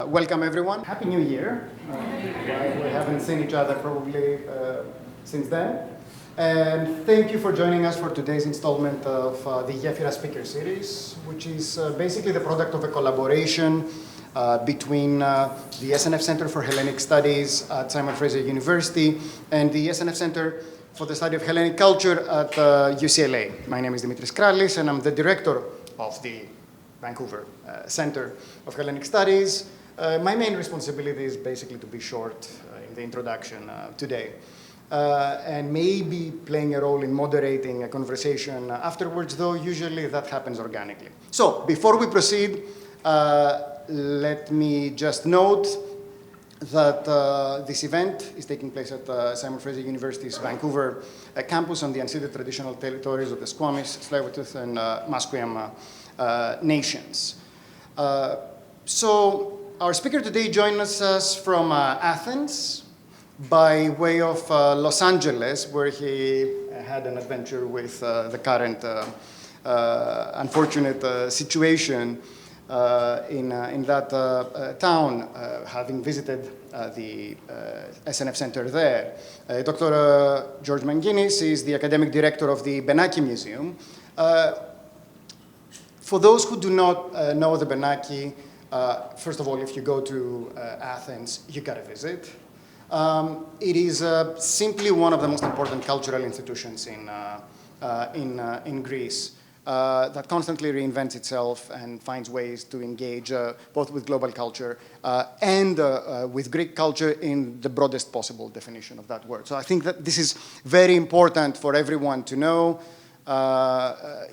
Welcome everyone. Happy New Year. We haven't seen each other probably since then. And thank you for joining us for today's installment of the Yefira Speaker Series, which is basically the product of a collaboration between the SNF Center for Hellenic Studies at Simon Fraser University and the SNF Center for the Study of Hellenic Culture at UCLA. My name is Dimitris Krallis, and I'm the director of the Vancouver Center of Hellenic Studies. My main responsibility is basically to be short in the introduction today, and maybe playing a role in moderating a conversation afterwards, though usually that happens organically. So before we proceed, let me just note that this event is taking place at Simon Fraser University's Vancouver campus on the unceded traditional territories of the Squamish, Tsleil-Waututh, and Musqueam nations. So our speaker today joins us from Athens by way of Los Angeles, where he had an adventure with the current unfortunate situation in that town, having visited the SNF Center there. Dr. George Manginis is the academic director of the Benaki Museum. For those who do not know the Benaki, first of all, if you go to Athens, you gotta visit. It is simply one of the most important cultural institutions in Greece. That constantly reinvents itself and finds ways to engage both with global culture and with Greek culture in the broadest possible definition of that word. So I think that this is very important for everyone to know.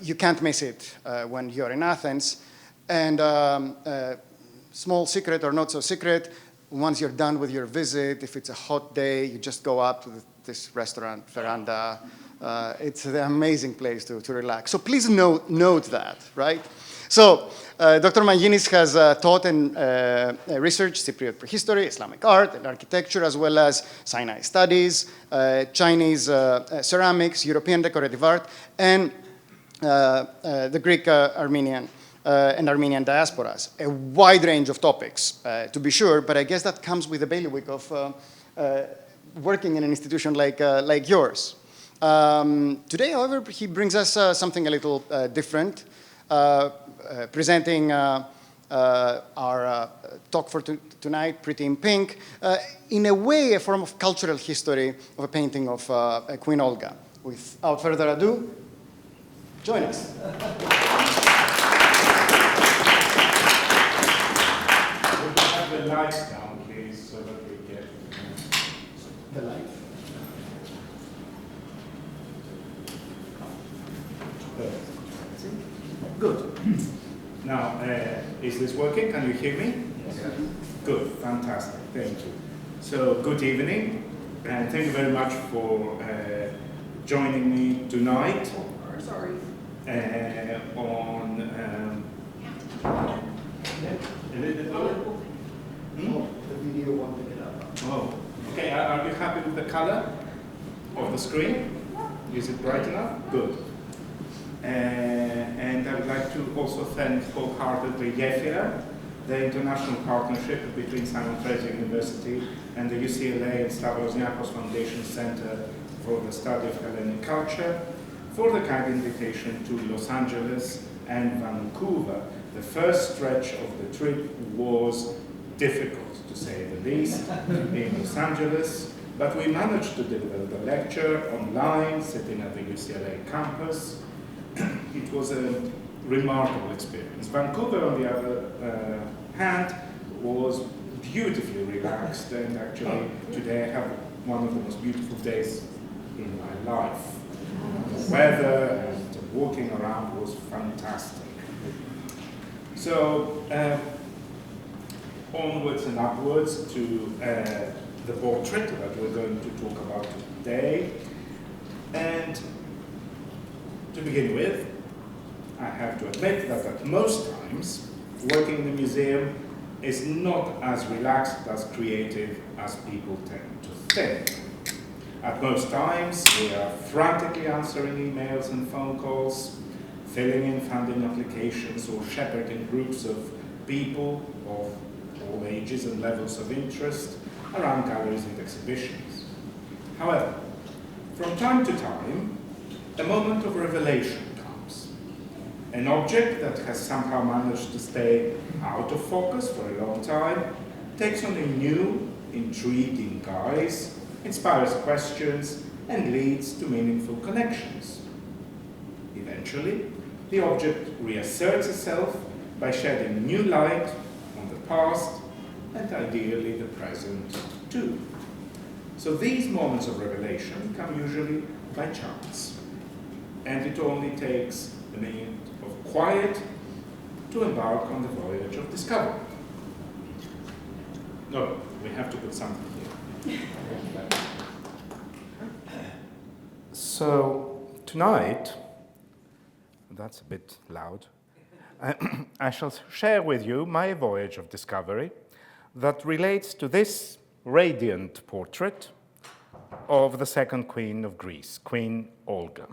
You can't miss it when you're in Athens. And small secret or not so secret, once you're done with your visit, if it's a hot day, you just go up to this restaurant veranda. It's an amazing place to relax. So please note that, right? So Dr. Manginis has taught and researched Cypriot prehistory, Islamic art and architecture, as well as Sinai studies, Chinese ceramics, European decorative art, and the Greek, Armenian, and Armenian diasporas. A wide range of topics, to be sure, but I guess that comes with the bailiwick of working in an institution like yours. Today, however, he brings us something a little different, presenting our talk for tonight, Pretty in Pink, in a way, a form of cultural history of a painting of Queen Olga. Without further ado, join us. The lights down, please, so that we get the light. Good. Now, is this working? Can you hear me? Yes. Good, fantastic, thank you. So, good evening, and thank you very much for joining me tonight on The video won't pick it up. Oh, okay. Are you happy with the color of the screen? Is it bright enough? Good. And I would like to also thank wholeheartedly Yefira, the international partnership between Simon Fraser University and the UCLA and Stavros Niarchos Foundation Center for the Study of Hellenic Culture, for the kind invitation to Los Angeles and Vancouver. The first stretch of the trip was difficult, to say the least, in Los Angeles, but we managed to deliver the lecture online, sitting at the UCLA campus. It was a remarkable experience. Vancouver, on the other hand, was beautifully relaxed, and actually today I have one of the most beautiful days in my life. The weather and walking around was fantastic. So, onwards and upwards to the portrait that we're going to talk about today. And to begin with, I have to admit that at most times, working in the museum is not as relaxed, as creative as people tend to think. At most times, we are frantically answering emails and phone calls, filling in funding applications, or shepherding groups of people of all ages and levels of interest around galleries and exhibitions. However, from time to time, a moment of revelation comes. An object that has somehow managed to stay out of focus for a long time takes on a new, intriguing guise, inspires questions, and leads to meaningful connections. Eventually, the object reasserts itself by shedding new light on the past and ideally the present too. So these moments of revelation come usually by chance, and it only takes a minute of quiet to embark on the voyage of discovery. No, we have to put something here. So tonight, that's a bit loud, I shall share with you my voyage of discovery that relates to this radiant portrait of the second queen of Greece, Queen Olga.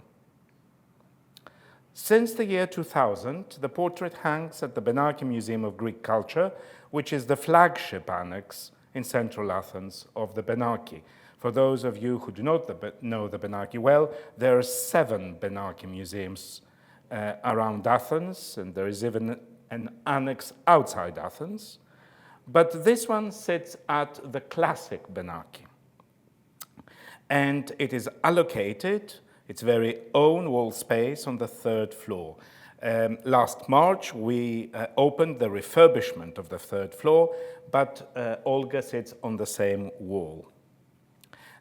Since the year 2000, the portrait hangs at the Benaki Museum of Greek Culture, which is the flagship annex in central Athens of the Benaki. For those of you who do not know the Benaki well, there are 7 Benaki museums around Athens, and there is even an annex outside Athens. But this one sits at the classic Benaki. And it is allocated its very own wall space on the 3rd floor. Last March, we opened the refurbishment of the 3rd floor, but Olga sits on the same wall.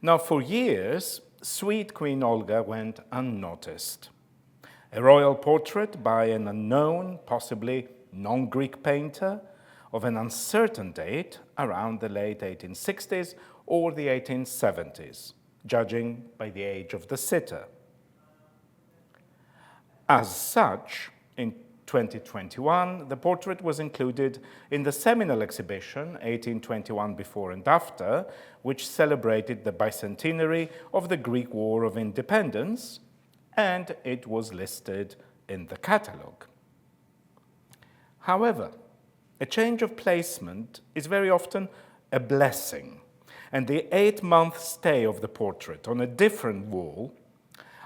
Now, for years, sweet Queen Olga went unnoticed. A royal portrait by an unknown, possibly non-Greek painter of an uncertain date around the late 1860s or the 1870s, judging by the age of the sitter. As such, in 2021, the portrait was included in the seminal exhibition, 1821 Before and After, which celebrated the bicentenary of the Greek War of Independence, and it was listed in the catalogue. However, a change of placement is very often a blessing, and the 8-month stay of the portrait on a different wall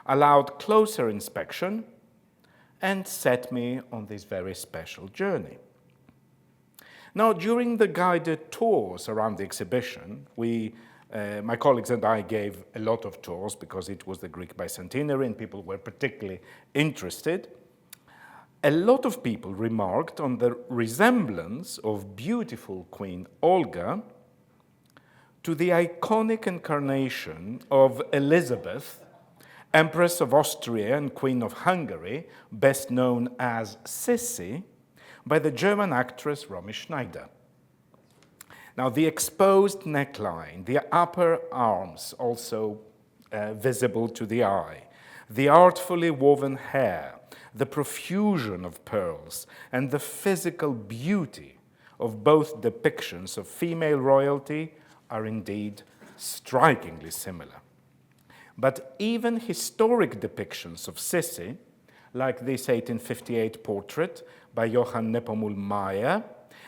allowed closer inspection and set me on this very special journey. Now, during the guided tours around the exhibition, my colleagues and I gave a lot of tours because it was the Greek bicentenary and people were particularly interested. A lot of people remarked on the resemblance of beautiful Queen Olga to the iconic incarnation of Elizabeth, Empress of Austria and Queen of Hungary, best known as Sissi, by the German actress Romy Schneider. Now, the exposed neckline, the upper arms also visible to the eye, the artfully woven hair, the profusion of pearls, and the physical beauty of both depictions of female royalty are indeed strikingly similar. But even historic depictions of Sissi, like this 1858 portrait by Johann Nepomuk Mayer,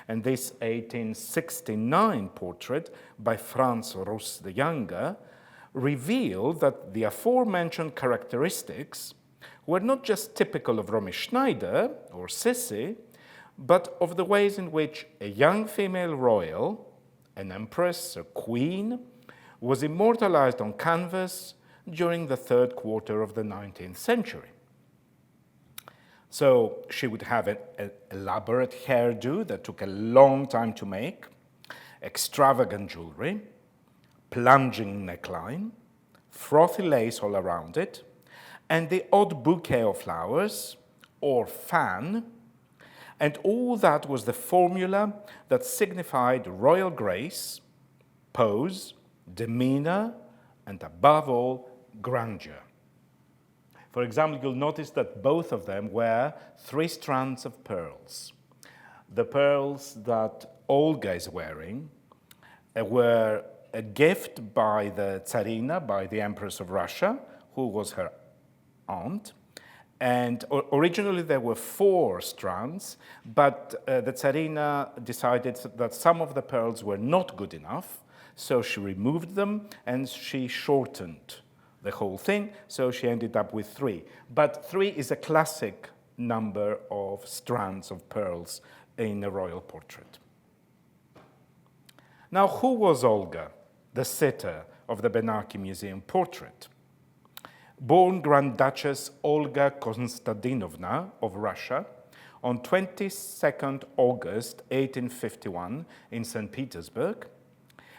and this 1869 portrait by Franz Russ the Younger, reveal that the aforementioned characteristics were not just typical of Romy Schneider or Sissi, but of the ways in which a young female royal, an empress, a queen, was immortalized on canvas during the 3rd quarter of the 19th century. So she would have an elaborate hairdo that took a long time to make, extravagant jewelry, plunging neckline, frothy lace all around it, and the odd bouquet of flowers, or fan, and all that was the formula that signified royal grace, pose, demeanor, and above all, grandeur. For example, you'll notice that both of them wear 3 strands of pearls. The pearls that Olga is wearing were a gift by the Tsarina, by the Empress of Russia, who was her aunt, And originally there were 4 strands, but the Tsarina decided that some of the pearls were not good enough, so she removed them and she shortened the whole thing, so she ended up with 3. But 3 is a classic number of strands of pearls in a royal portrait. Now, who was Olga, the sitter of the Benaki Museum portrait? Born Grand Duchess Olga Konstantinovna of Russia on 22nd August 1851 in St. Petersburg,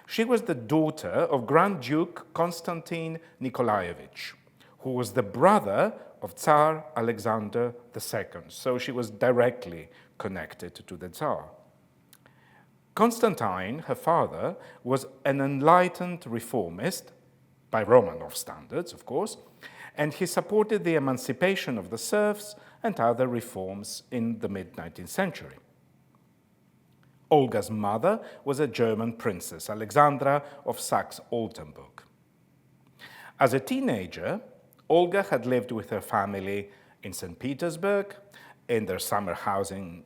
she was the daughter of Grand Duke Konstantin Nikolaevich, who was the brother of Tsar Alexander II, so she was directly connected to the Tsar. Constantine, her father, was an enlightened reformist, by Romanov standards, of course, and he supported the emancipation of the serfs and other reforms in the mid-19th century. Olga's mother was a German princess, Alexandra of Saxe-Oldenburg. As a teenager, Olga had lived with her family in St. Petersburg, in their summer house in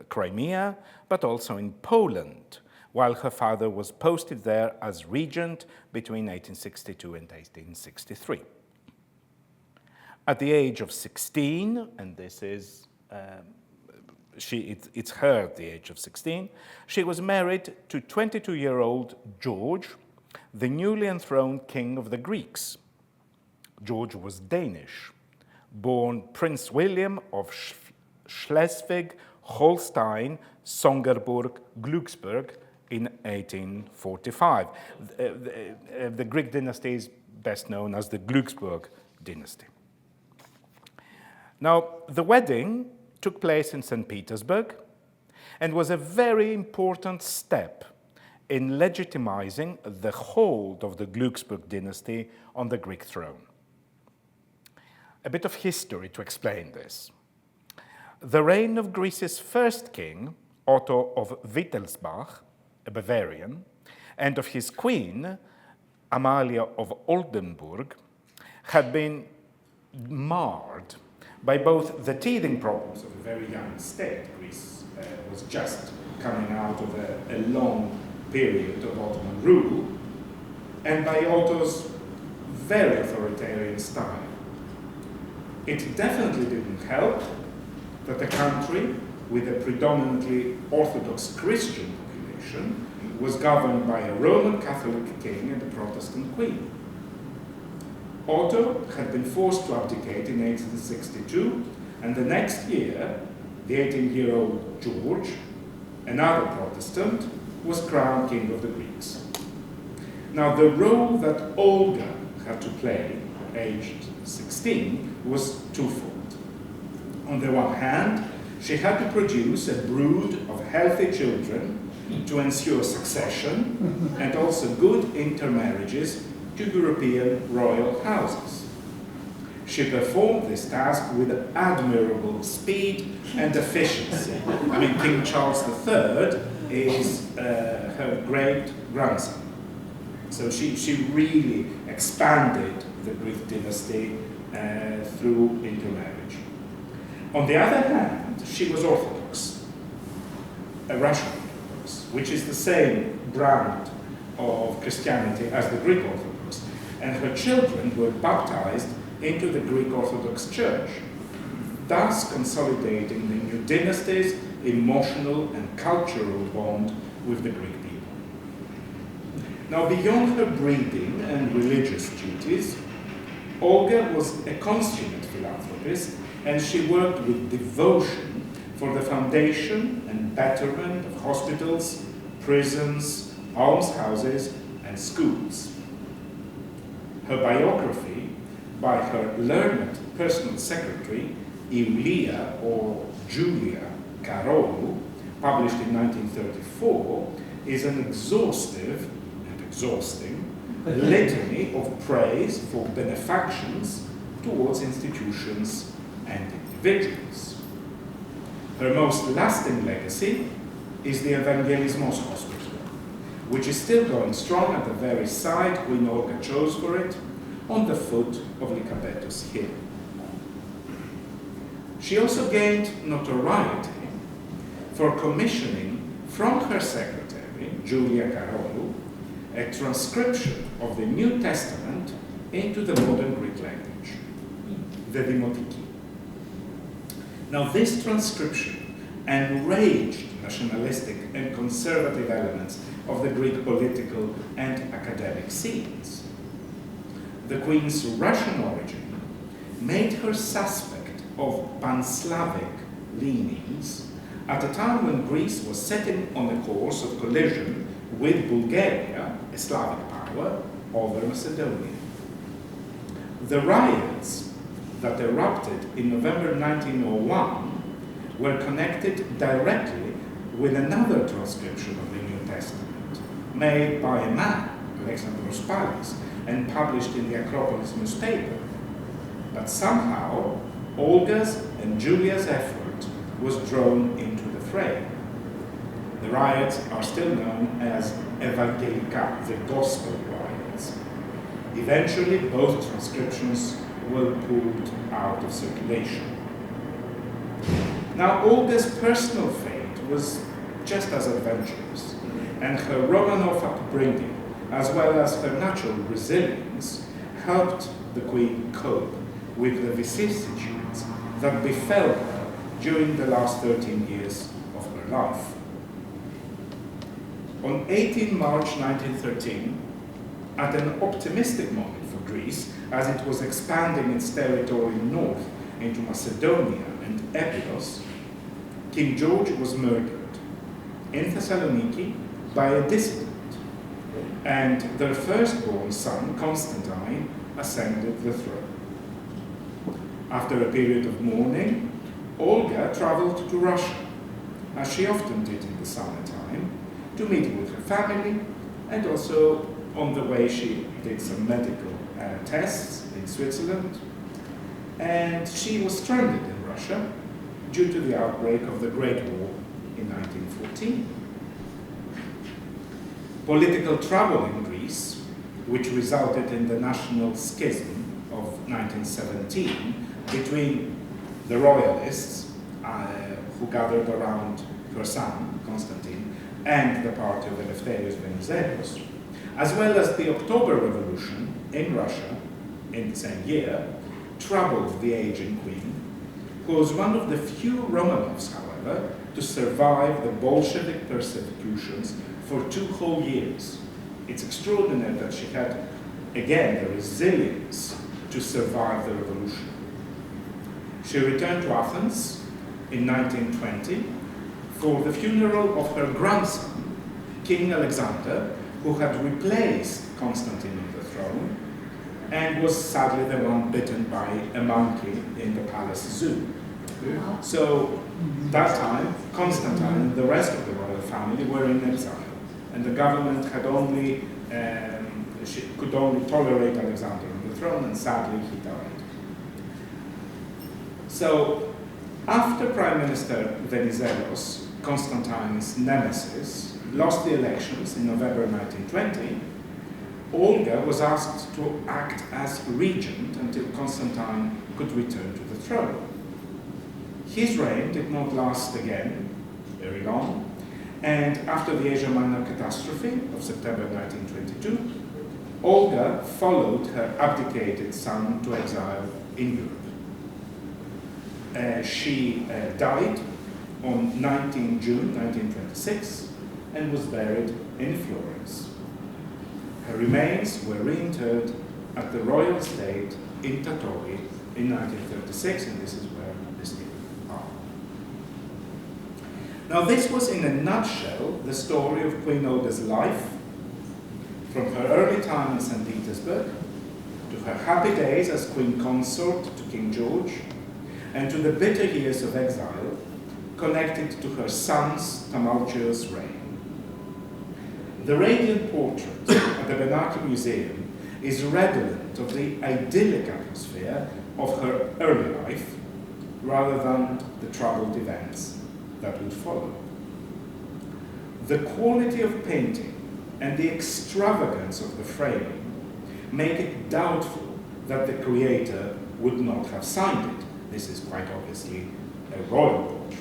Crimea, but also in Poland, while her father was posted there as regent between 1862 and 1863. At the age of 16, and this is, it's her at the age of 16, she was married to 22-year-old George, the newly enthroned king of the Greeks. George was Danish, born Prince William of Schleswig, Holstein, Sonderburg, Glücksburg in 1845. The Greek dynasty is best known as the Glücksburg dynasty. Now, the wedding took place in St. Petersburg and was a very important step in legitimizing the hold of the Glücksburg dynasty on the Greek throne. A bit of history to explain this. The reign of Greece's first king, Otto of Wittelsbach, a Bavarian, and of his queen, Amalia of Oldenburg, had been marred by both the teething problems of a very young state. Greece was just coming out of a long period of Ottoman rule, and by Otto's very authoritarian style. It definitely didn't help that the country, with a predominantly Orthodox Christian population, was governed by a Roman Catholic king and a Protestant queen. Otto had been forced to abdicate in 1862, and the next year, the 18-year-old George, another Protestant, was crowned king of the Greeks. Now, the role that Olga had to play, aged 16, was twofold. On the one hand, she had to produce a brood of healthy children to ensure succession and also good intermarriages to European royal houses. She performed this task with admirable speed and efficiency. I mean, King Charles III is her great-grandson. So she really expanded the Greek dynasty through intermarriage. On the other hand, she was Orthodox, a Russian Orthodox, which is the same brand of Christianity as the Greek Orthodox, and her children were baptized into the Greek Orthodox Church, thus consolidating the new dynasty's emotional and cultural bond with the Greek people. Now, beyond her breeding and religious duties, Olga was a consummate philanthropist, and she worked with devotion for the foundation and betterment of hospitals, prisons, almshouses, and schools. Her biography, by her learned personal secretary, Iulia or Julia Carolou, published in 1934, is an exhaustive and exhausting litany of praise for benefactions towards institutions and individuals. Her most lasting legacy is the Evangelismos Hospital, which is still going strong at the very site Queen Olga chose for it, on the foot of Lycabettus Hill. She also gained notoriety for commissioning from her secretary, Julia Karolou, a transcription of the New Testament into the modern Greek language, the Dimotiki. Now, this transcription enraged nationalistic and conservative elements of the Greek political and academic scenes. The Queen's Russian origin made her suspect of pan-Slavic leanings at a time when Greece was setting on a course of collision with Bulgaria, a Slavic power, over Macedonia. The riots that erupted in November 1901 were connected directly with another transcription of the New Testament, made by a man, Alexandros Palis, and published in the Acropolis newspaper. But somehow, Olga's and Julia's effort was drawn into the fray. The riots are still known as Evangelika, the Gospel riots. Eventually, both transcriptions were pulled out of circulation. Now, Olga's personal fate was just as adventurous, and her Romanov upbringing, as well as her natural resilience, helped the Queen cope with the vicissitudes that befell her during the last 13 years of her life. On 18 March 1913, at an optimistic moment for Greece, as it was expanding its territory north into Macedonia and Epirus, King George was murdered in Thessaloniki by a dissident, and their firstborn son, Constantine, ascended the throne. After a period of mourning, Olga traveled to Russia, as she often did in the summertime, to meet with her family, and also on the way she did some medical tests in Switzerland, and she was stranded in Russia due to the outbreak of the Great War in 1914. Political trouble in Greece, which resulted in the national schism of 1917 between the royalists who gathered around her son, Constantine, and the party of Eleftherios Venizelos, as well as the October Revolution in Russia in the same year, troubled the aging queen, who was one of the few Romanovs, however, to survive the Bolshevik persecutions for 2 whole years. It's extraordinary that she had, again, the resilience to survive the revolution. She returned to Athens in 1920 for the funeral of her grandson, King Alexander, who had replaced Constantine on the throne and was sadly the one bitten by a monkey in the palace zoo. So that time, Constantine and the rest of the royal family were in exile, and the government had could only tolerate Alexander on the throne, and sadly he died. So after Prime Minister Venizelos, Constantine's nemesis, lost the elections in November 1920, Olga was asked to act as regent until Constantine could return to the throne. His reign did not last again very long, and after the Asia Minor catastrophe of September 1922, Olga followed her abdicated son to exile in Europe. She died on 19 June 1926 and was buried in Florence. Her remains were reinterred at the royal estate in Tatori in 1936, and this is where they still are. Now, this was in a nutshell the story of Queen Olga's life, from her early time in St. Petersburg to her happy days as Queen Consort to King George, and to the bitter years of exile connected to her son's tumultuous reign. The radiant portrait at the Benaki Museum is redolent of the idyllic atmosphere of her early life, rather than the troubled events that would follow. The quality of painting and the extravagance of the framing make it doubtful that the creator would not have signed it. This is quite obviously a royal portrait.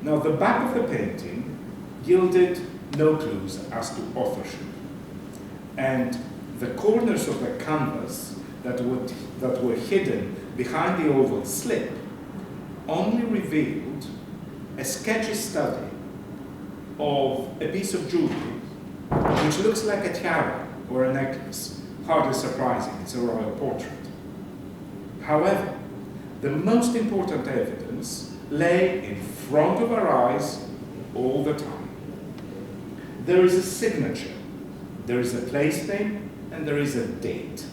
Now, the back of the painting yielded no clues as to authorship, and the corners of the canvas that were hidden behind the oval slip only revealed a sketchy study of a piece of jewelry which looks like a tiara or a necklace. Hardly surprising, it's a royal portrait. However, the most important evidence lay in front of our eyes all the time. There is a signature, there is a place name, and there is a date.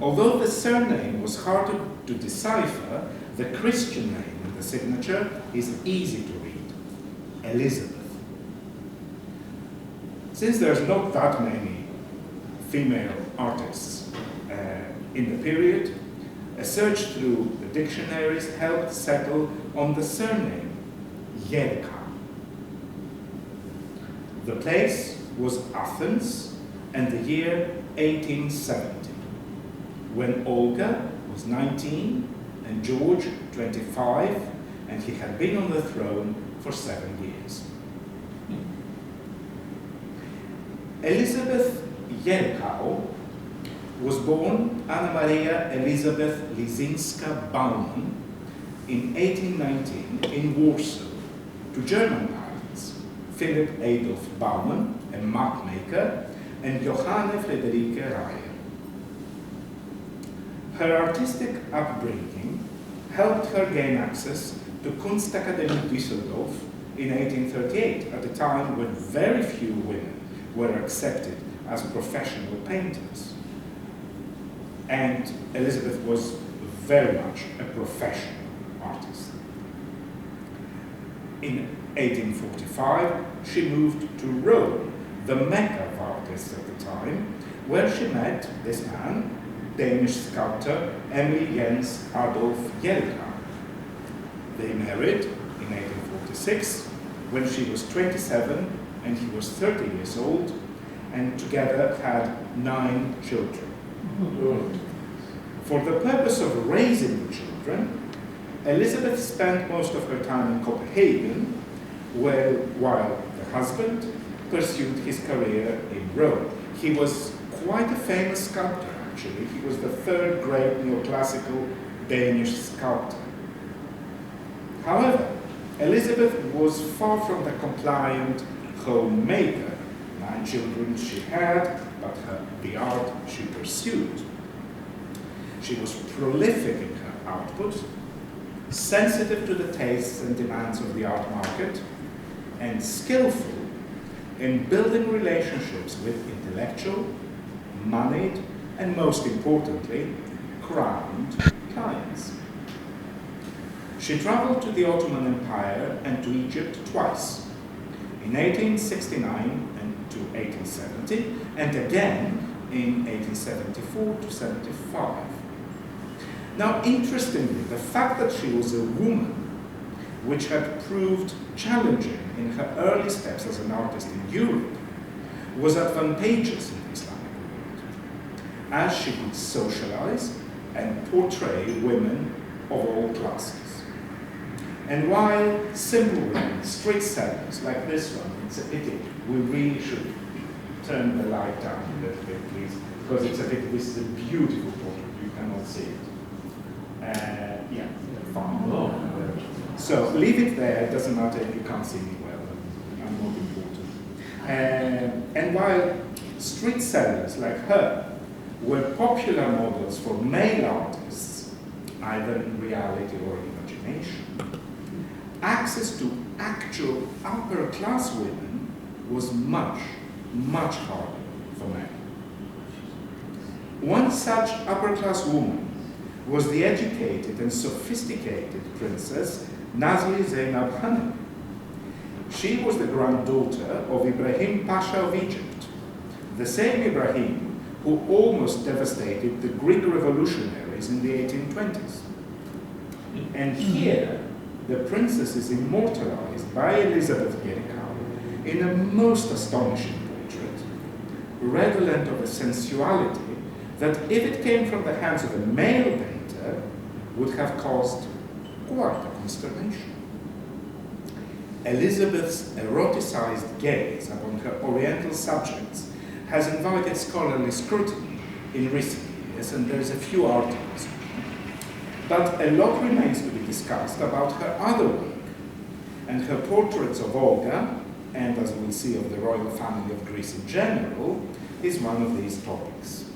Although the surname was hard to decipher, the Christian name in the signature is easy to read: Elizabeth. Since there's not that many female artists in the period, a search through the dictionaries helped settle on the surname Yelka. The place was Athens, and the year 1870, when Olga was 19 and George 25, and he had been on the throne for 7 years. Elizabeth Jelkau was born Anna Maria Elizabeth Lisinska Baumann in 1819 in Warsaw to German parents, Philip Adolf Baumann, a mapmaker, and Johanne Friederike Reyer. Her artistic upbringing helped her gain access to Kunstakademie Düsseldorf in 1838, at a time when very few women were accepted as professional painters. And Elizabeth was very much a professional artist. In 1845, she moved to Rome, the Mecca of artists at the time, where she met this man, Danish sculptor Emil Jens Adolf Jelka. They married in 1846 when she was 27 and he was 30 years old, and together had 9 children. For the purpose of raising the children, Elizabeth spent most of her time in Copenhagen, while the husband pursued his career in Rome. He was quite a famous sculptor, actually. He was the 3rd great neoclassical Danish sculptor. However, Elizabeth was far from the compliant homemaker. 9 children she had, but the art she pursued. She was prolific in her output, sensitive to the tastes and demands of the art market, and skillful in building relationships with intellectual, moneyed, and most importantly, crowned clients. She traveled to the Ottoman Empire and to Egypt twice, in 1869 and to 1870, and again in 1874 to 75. Now, interestingly, the fact that she was a woman, which had proved challenging in her early steps as an artist in Europe, was advantageous in the Islamic world, as she could socialize and portray women of all classes. And while simple women, street sellers like this one, it's a pity, we really should turn the light down a little bit, please, because it's a pity. This is a beautiful portrait, you cannot see it. Yeah, fine. So leave it there, it doesn't matter if you can't see me well, I'm not important. And while street sellers like her were popular models for male artists, either in reality or imagination, access to actual upper class women was much, much harder for men. One such upper class woman was the educated and sophisticated princess Nazli Zeynab Hanım. She was the granddaughter of Ibrahim Pasha of Egypt, the same Ibrahim who almost devastated the Greek revolutionaries in the 1820s. And here, the princess is immortalized by Elizabeth Jelkau in a most astonishing portrait, redolent of a sensuality that, if it came from the hands of a male painter, painter would have caused quite a consternation. Elizabeth's eroticized gaze upon her Oriental subjects has invited scholarly scrutiny in recent years, and there's a few articles. But a lot remains to be discussed about her other work, and her portraits of Olga, and as we'll see of the royal family of Greece in general, is one of these topics.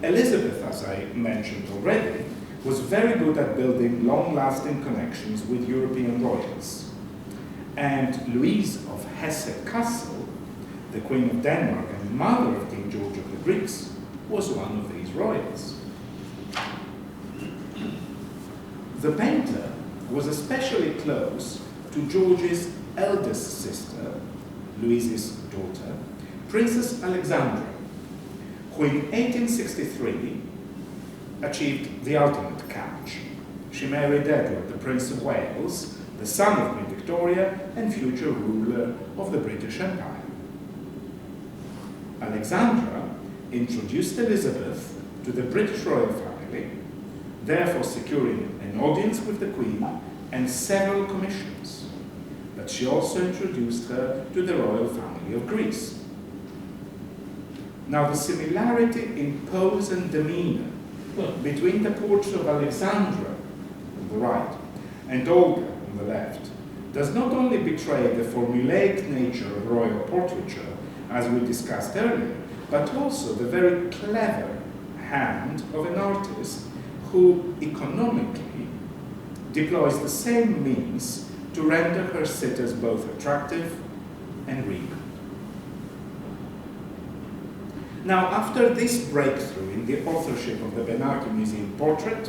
Elizabeth, as I mentioned already, was very good at building long-lasting connections with European royals. And Louise of Hesse-Kassel, the Queen of Denmark and mother of King George of the Greeks, was one of these royals. The painter was especially close to George's eldest sister, Louise's daughter, Princess Alexandra, who in 1863 achieved the ultimate catch. She married Edward, the Prince of Wales, the son of Queen Victoria and future ruler of the British Empire. Alexandra introduced Elizabeth to the British royal family, therefore securing an audience with the Queen and several commissions. But she also introduced her to the royal family of Greece. Now, the similarity in pose and demeanor between the portrait of Alexandra on the right and Olga on the left does not only betray the formulaic nature of royal portraiture, as we discussed earlier, but also the very clever hand of an artist who economically deploys the same means to render her sitters both attractive and regal. Now, after this breakthrough in the authorship of the Benaki Museum portrait,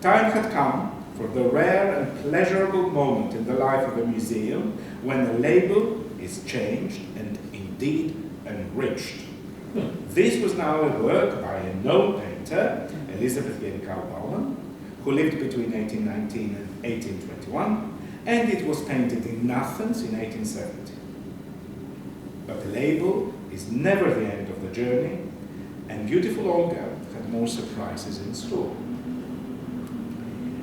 time had come for the rare and pleasurable moment in the life of a museum when a label is changed and indeed enriched. This was now a work by a known painter, Elizabeth Yerikaw-Baumann, who lived between 1819 and 1821, and it was painted in Athens in 1870. But the label is never the end of the journey, and beautiful Olga had more surprises in store.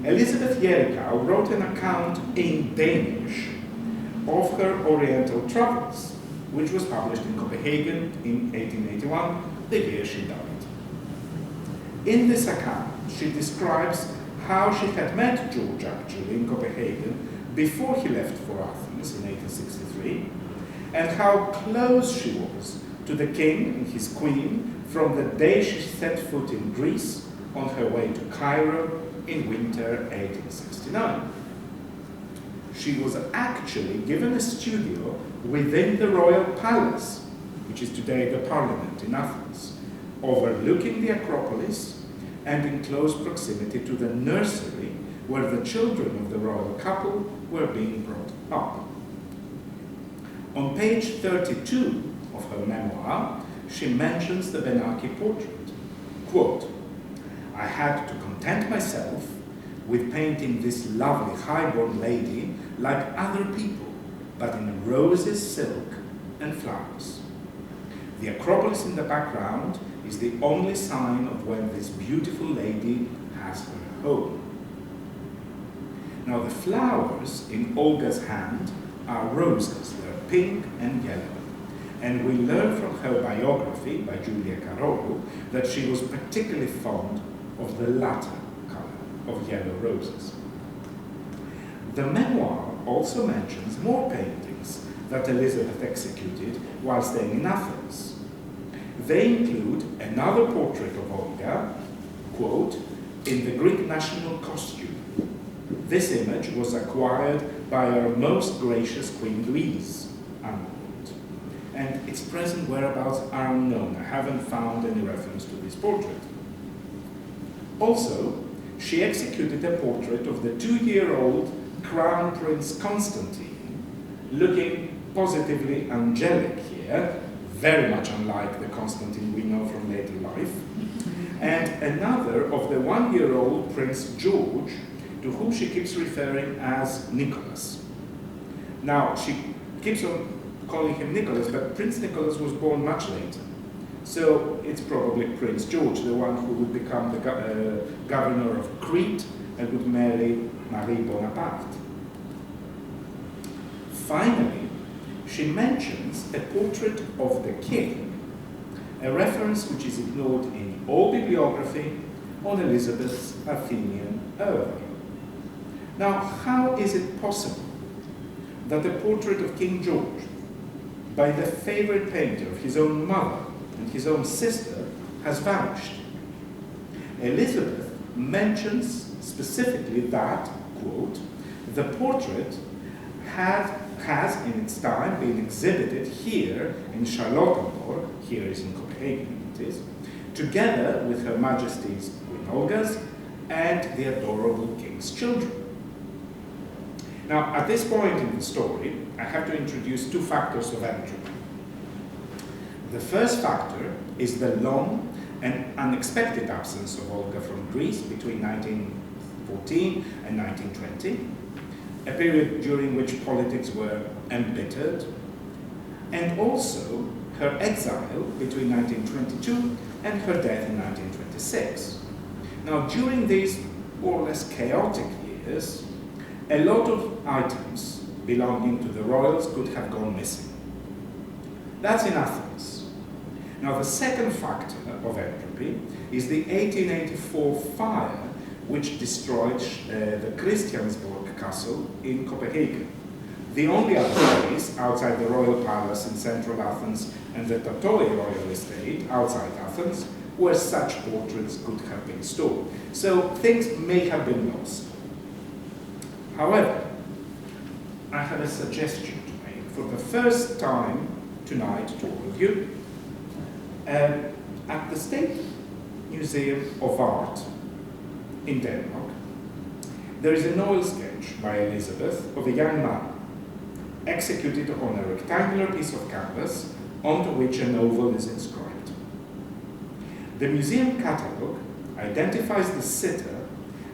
Elizabeth Yerikaw wrote an account in Danish of her Oriental travels, which was published in Copenhagen in 1881, the year she died. In this account, she describes how she had met George actually in Copenhagen before he left for Athens in 1863, and how close she was to the king and his queen from the day she set foot in Greece on her way to Cairo in winter 1869. She was actually given a studio within the royal palace, which is today the parliament in Athens, overlooking the Acropolis and in close proximity to the nursery where the children of the royal couple were being brought up. On page 32 of her memoir, she mentions the Benaki portrait. Quote, "I had to content myself with painting this lovely high-born lady like other people, but in roses, silk, and flowers. The Acropolis in the background is the only sign of where this beautiful lady has her home." Now, the flowers in Olga's hand are roses. They're pink and yellow. And we learn from her biography by Julia Carolo that she was particularly fond of the latter color of yellow roses. The memoir also mentions more paintings that Elizabeth executed while staying in Athens. They include another portrait of Olga, quote, "in the Greek national costume. This image was acquired by our most gracious Queen Louise," unquote. And its present whereabouts are unknown. I haven't found any reference to this portrait. Also, she executed a portrait of the 2-year-old Crown Prince Constantine, looking positively angelic here, very much unlike the Constantine we know from later life, and another of the 1-year-old Prince George, to whom she keeps referring as Nicholas. Now, she keeps on calling him Nicholas, but Prince Nicholas was born much later. So it's probably Prince George, the one who would become the governor of Crete and would marry Marie Bonaparte. Finally, she mentions a portrait of the king, a reference which is ignored in all bibliography on Elizabeth's Athenian oeuvre. Now, how is it possible that a portrait of King George by the favorite painter of his own mother and his own sister has vanished? Elizabeth mentions specifically that, quote, the portrait has in its time been exhibited here in Charlottenburg, here is in Copenhagen it is, together with Her Majesty's Queen Olga's and the adorable king's children. Now, at this point in the story, I have to introduce two factors of entropy. The first factor is the long and unexpected absence of Olga from Greece between 1914 and 1920, a period during which politics were embittered, and also her exile between 1922 and her death in 1926. Now, during these more or less chaotic years, a lot of items belonging to the royals could have gone missing. That's in Athens. Now, the second factor of entropy is the 1884 fire which destroyed the Christiansborg castle in Copenhagen, the only other place outside the royal palace in central Athens and the Tatoi royal estate outside Athens where such portraits could have been stored. So things may have been lost. However, I have a suggestion to make for the first time tonight to all of you. At the State Museum of Art in Denmark, there is an oil sketch by Elizabeth of a young man executed on a rectangular piece of canvas onto which an oval is inscribed. The museum catalogue identifies the sitter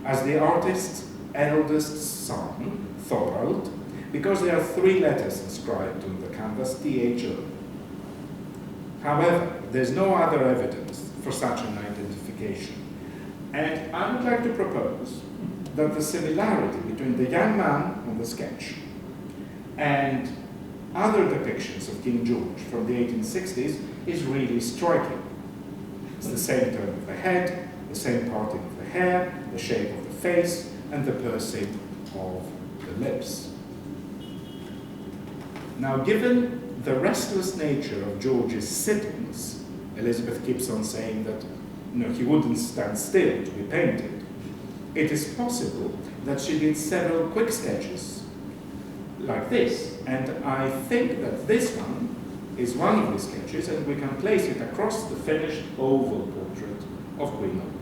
as the artist's eldest son, Thorald, because there are 3 letters inscribed on the canvas, THO. However, there's no other evidence for such an identification. And I would like to propose that the similarity between the young man on the sketch and other depictions of King George from the 1860s is really striking. It's the same turn of the head, the same parting of the hair, the shape of the face, and the pursing of the lips. Now, given the restless nature of George's sittings, Elizabeth keeps on saying that he wouldn't stand still to be painted. It is possible that she did several quick sketches like this, and I think that this one is one of the sketches, and we can place it across the finished oval portrait of Queen Olga.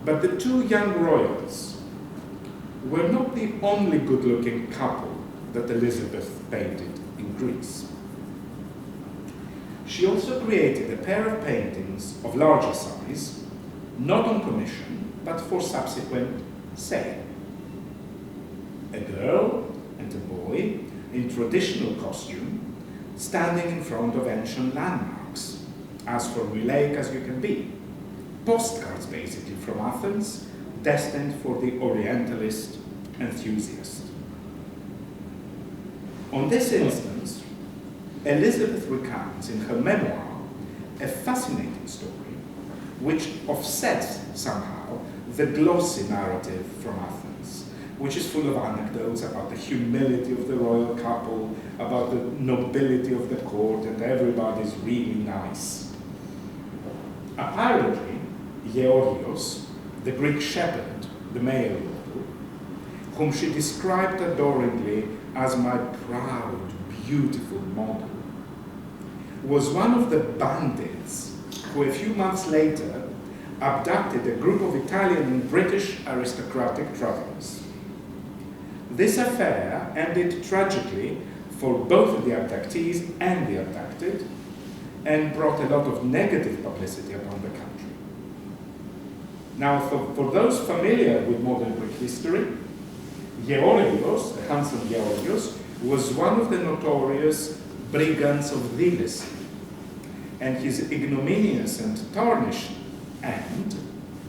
But the 2 young royals were not the only good-looking couple that Elizabeth painted in Greece. She also created a pair of paintings of larger size, not on commission, but for subsequent sale. A girl and a boy in traditional costume, standing in front of ancient landmarks, as formulaic as you can be. Postcards, basically, from Athens, destined for the Orientalist enthusiast. On this instance, Elizabeth recounts in her memoir a fascinating story which offsets somehow the glossy narrative from Athens, which is full of anecdotes about the humility of the royal couple, about the nobility of the court, and everybody's really nice. Apparently, Georgios, the Greek shepherd, the male model, whom she described adoringly as my proud, beautiful model, was one of the bandits who a few months later abducted a group of Italian and British aristocratic travelers. This affair ended tragically for both the abductees and the abducted, and brought a lot of negative publicity upon the country. Now, for those familiar with modern Greek history, Georgios, the handsome Georgios, was one of the notorious brigands of Dilesi, and his ignominious and tarnished end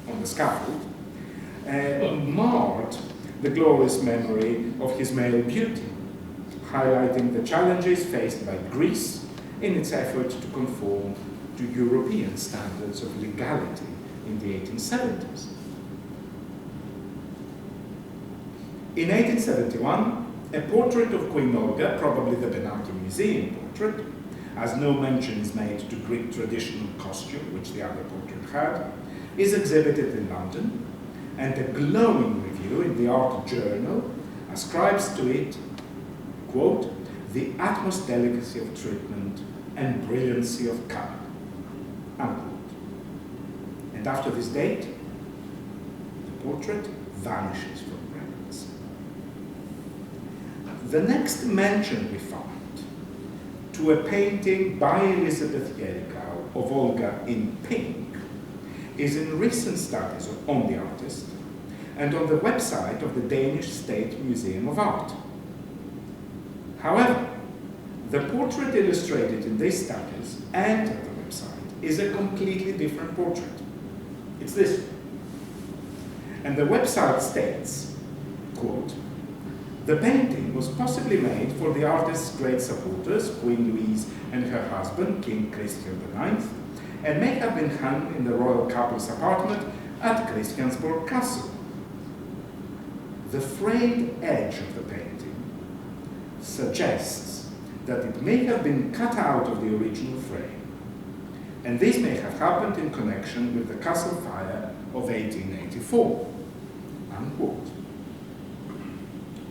on the scaffold marred the glorious memory of his male beauty, highlighting the challenges faced by Greece in its effort to conform to European standards of legality in the 1870s. In 1871, a portrait of Queen Olga, probably the Benaki Museum portrait, as no mention is made to Greek traditional costume, which the other portrait had, is exhibited in London, and a glowing review in the Art Journal ascribes to it, quote, the utmost delicacy of treatment and brilliancy of colour, unquote. And after this date, the portrait vanishes from records. The next mention we find to a painting by Elizabeth Yerikau of Olga in pink is in recent studies on the artist and on the website of the Danish State Museum of Art. However, the portrait illustrated in these studies and at the website is a completely different portrait. It's this one. And the website states, quote, the painting was possibly made for the artist's great supporters, Queen Louise and her husband, King Christian IX, and may have been hung in the royal couple's apartment at Christiansborg Castle. The frayed edge of the painting suggests that it may have been cut out of the original frame, and this may have happened in connection with the castle fire of 1884, unquote.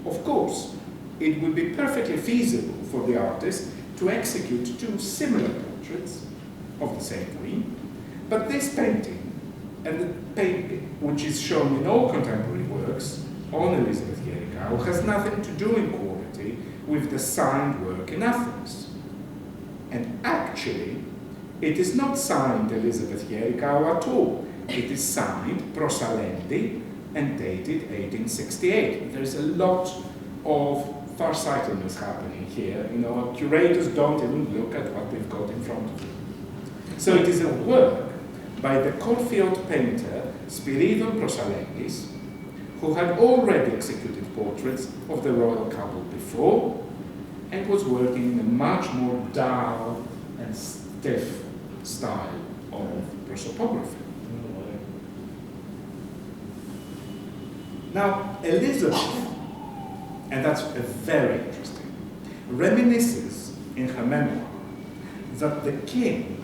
Of course, it would be perfectly feasible for the artist to execute two similar portraits of the same queen, but this painting, and the painting which is shown in all contemporary works on Elizabeth Yerikau, has nothing to do in quality with the signed work in Athens. And actually, it is not signed Elizabeth Yerikau at all. It is signed Prosalendi and dated 1868. There's a lot of farsightedness happening here. You know, curators don't even look at what they've got in front of them. So it is a work by the Corfield painter Spiridon Prosalendis, who had already executed portraits of the royal couple before, and was working in a much more dull and stiff style of prosopography. Now, Elizabeth, and that's very interesting, reminisces in her memoir that the king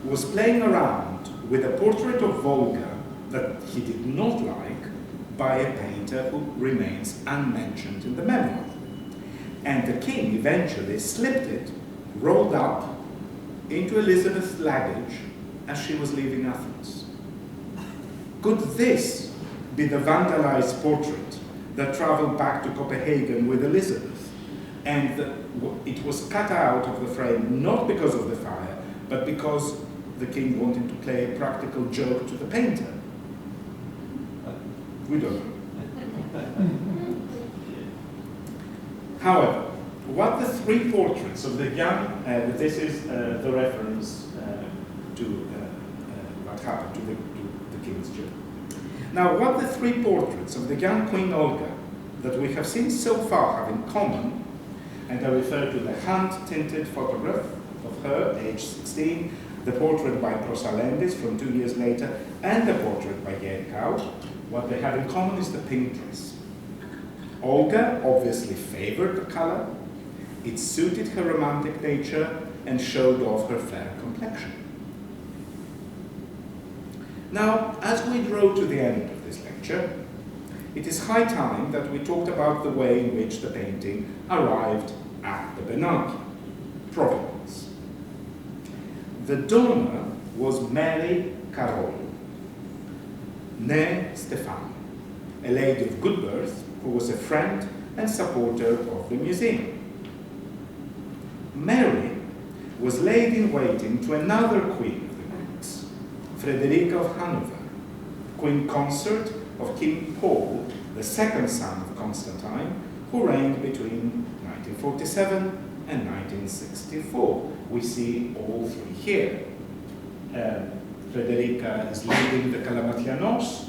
was playing around with a portrait of Volga that he did not like by a painter who remains unmentioned in the memoir. And the king eventually slipped it, rolled up, into Elizabeth's luggage as she was leaving Athens. Could this be the vandalized portrait that traveled back to Copenhagen with Elizabeth, and it was cut out of the frame not because of the fire, but because the king wanted to play a practical joke to the painter? We don't know. However, what the three portraits of the young, this is the reference to what happened to the king's joke. Now, what the three portraits of the young Queen Olga that we have seen so far have in common, and I refer to the hand-tinted photograph of her, age 16, the portrait by Prosalendis from 2 years later, and the portrait by Yerikau, what they have in common is the pink dress. Olga obviously favored the color, it suited her romantic nature, and showed off her fair complexion. Now, as we draw to the end of this lecture, it is high time that we talked about the way in which the painting arrived at the Benaki, Providence. The donor was Mary Carol, née Stefani, a lady of good birth who was a friend and supporter of the museum. Mary was laid in waiting to another queen of the Greeks, Frederica of Hanover, queen consort of King Paul, the second son of Constantine, who reigned between 1947 and 1964. We see all three here. Frederica is leading the Kalamatianos,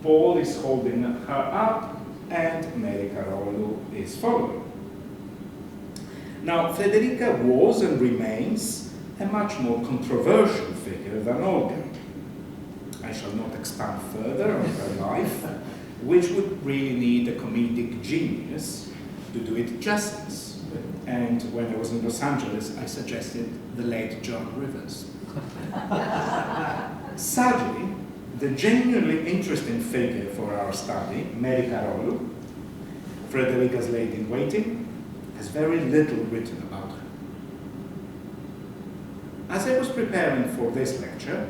Paul is holding her up, and Mary Karolou is following. Now, Frederica was and remains a much more controversial figure than Olga. I shall not expand further on her life, which would really need a comedic genius to do it justice. And when I was in Los Angeles, I suggested the late John Rivers. Sadly, the genuinely interesting figure for our study, Mary Karolou, Frederica's lady-in-waiting, has very little written about her. As I was preparing for this lecture,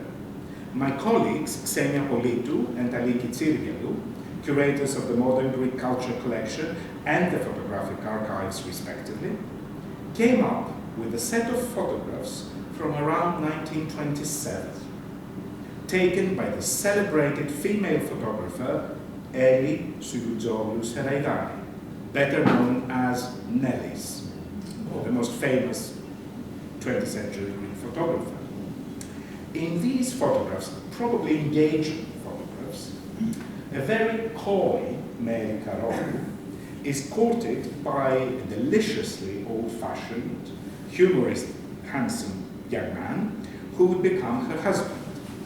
my colleagues Xenia Politou and Aliki Tsirgeliou, curators of the Modern Greek Culture Collection and the Photographic Archives respectively, came up with a set of photographs from around 1927, taken by the celebrated female photographer Eli Sugutzoglou Seraidani, better known as Nellis, the most famous 20th century Greek photographer. In these photographs, probably engaging photographs, a very coy Mary Karolou is courted by a deliciously old-fashioned, humorous, handsome young man who would become her husband,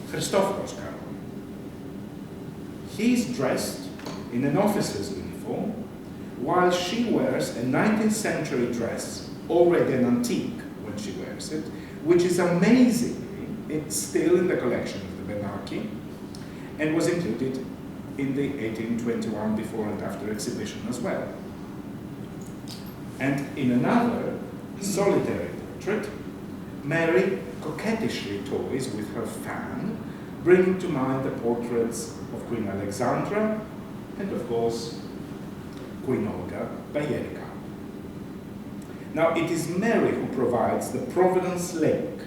Christophoros Karolou. He is dressed in an officer's uniform, while she wears a 19th century dress, already an antique when she wears it, which is amazingly, it's still in the collection of the Benaki, and was included in the 1821 before and after exhibition as well. And in another solitary portrait, Mary coquettishly toys with her fan, bringing to mind the portraits of Queen Alexandra and, of course, Queen Olga by Yerika. Now, it is Mary who provides the provenance link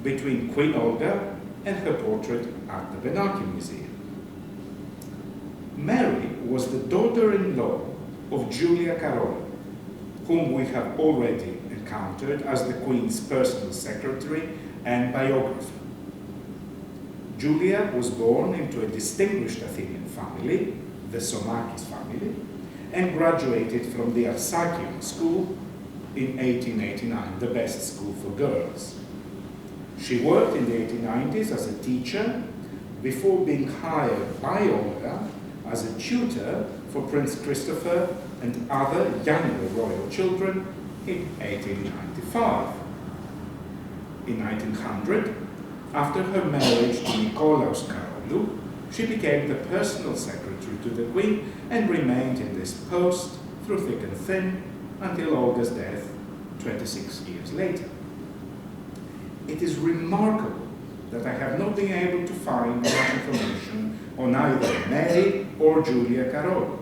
between Queen Olga and her portrait at the Benaki Museum. Mary was the daughter-in-law of Julia Karolou, whom we have already encountered as the Queen's personal secretary and biographer. Julia was born into a distinguished Athenian family, the Somakis family, and graduated from the Arsakion School in 1889, the best school for girls. She worked in the 1890s as a teacher before being hired by Olga as a tutor for Prince Christopher and other younger royal children in 1895. In 1900, after her marriage to Nikolaos Karolou, she became the personal secretary to the Queen and remained in this post through thick and thin until Olga's death 26 years later. It is remarkable that I have not been able to find much information on either Mary or Julia Karolou,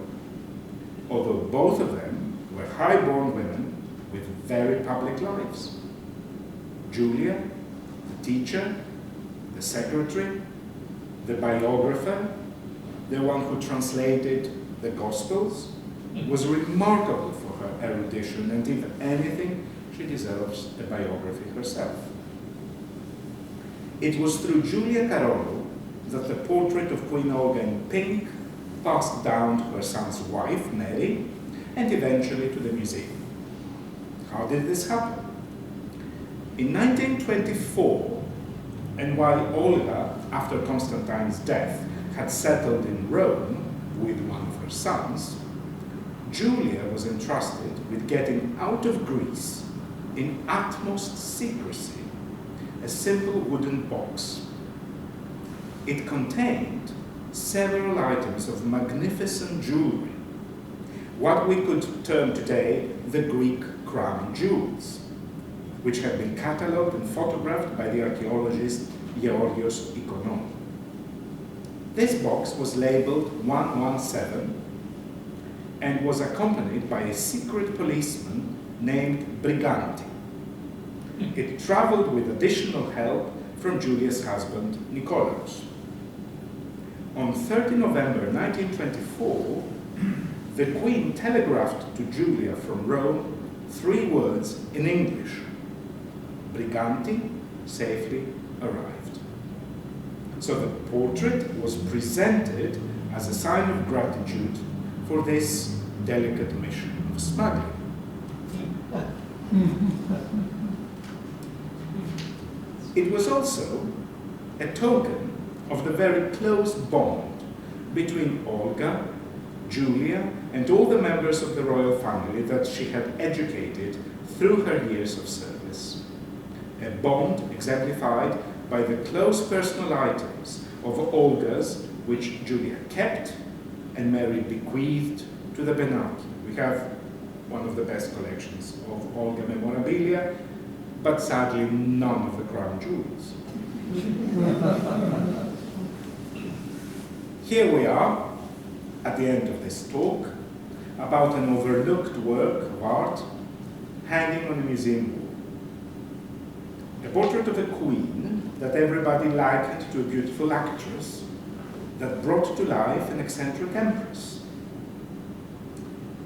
although both of them were high-born women with very public lives. Julia, the teacher, the secretary, the biographer, the one who translated the Gospels, was remarkable for her erudition, and if anything, she deserves a biography herself. It was through Julia Karolou that the portrait of Queen Olga in pink passed down to her son's wife, Mary, and eventually to the museum. How did this happen? In 1924, and while Olga, after Constantine's death, had settled in Rome with one of her sons, Julia was entrusted with getting out of Greece in utmost secrecy a simple wooden box. It contained several items of magnificent jewelry, what we could term today the Greek crown jewels, which had been catalogued and photographed by the archaeologist Georgios Ikonou. This box was labeled 117 and was accompanied by a secret policeman named Briganti. It traveled with additional help from Julia's husband, Nikolaos. On 30 November 1924, the Queen telegraphed to Julia from Rome 3 words in English. Briganti safely arrived. So the portrait was presented as a sign of gratitude for this delicate mission of smuggling. It was also a token of the very close bond between Olga, Julia, and all the members of the royal family that she had educated through her years of service. A bond exemplified by the close personal items of Olga's, which Julia kept and Mary bequeathed to the Benaki. We have one of the best collections of Olga memorabilia, but sadly none of the crown jewels. Here we are, at the end of this talk, about an overlooked work of art hanging on a museum wall. A portrait of a queen that everybody likened to a beautiful actress that brought to life an eccentric empress.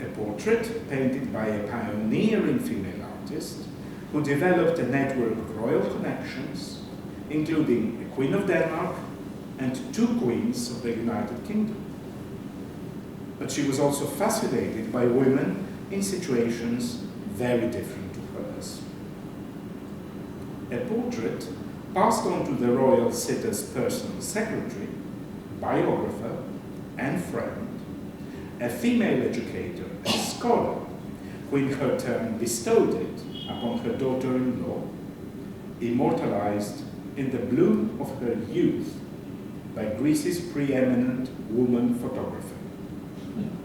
A portrait painted by a pioneering female artist who developed a network of royal connections, including a Queen of Denmark and 2 queens of the United Kingdom. But she was also fascinated by women in situations very different to hers. A portrait passed on to the royal sitter's personal secretary, biographer, and friend, a female educator and scholar, who in her turn bestowed it upon her daughter-in-law, immortalized in the bloom of her youth by Greece's preeminent woman photographer,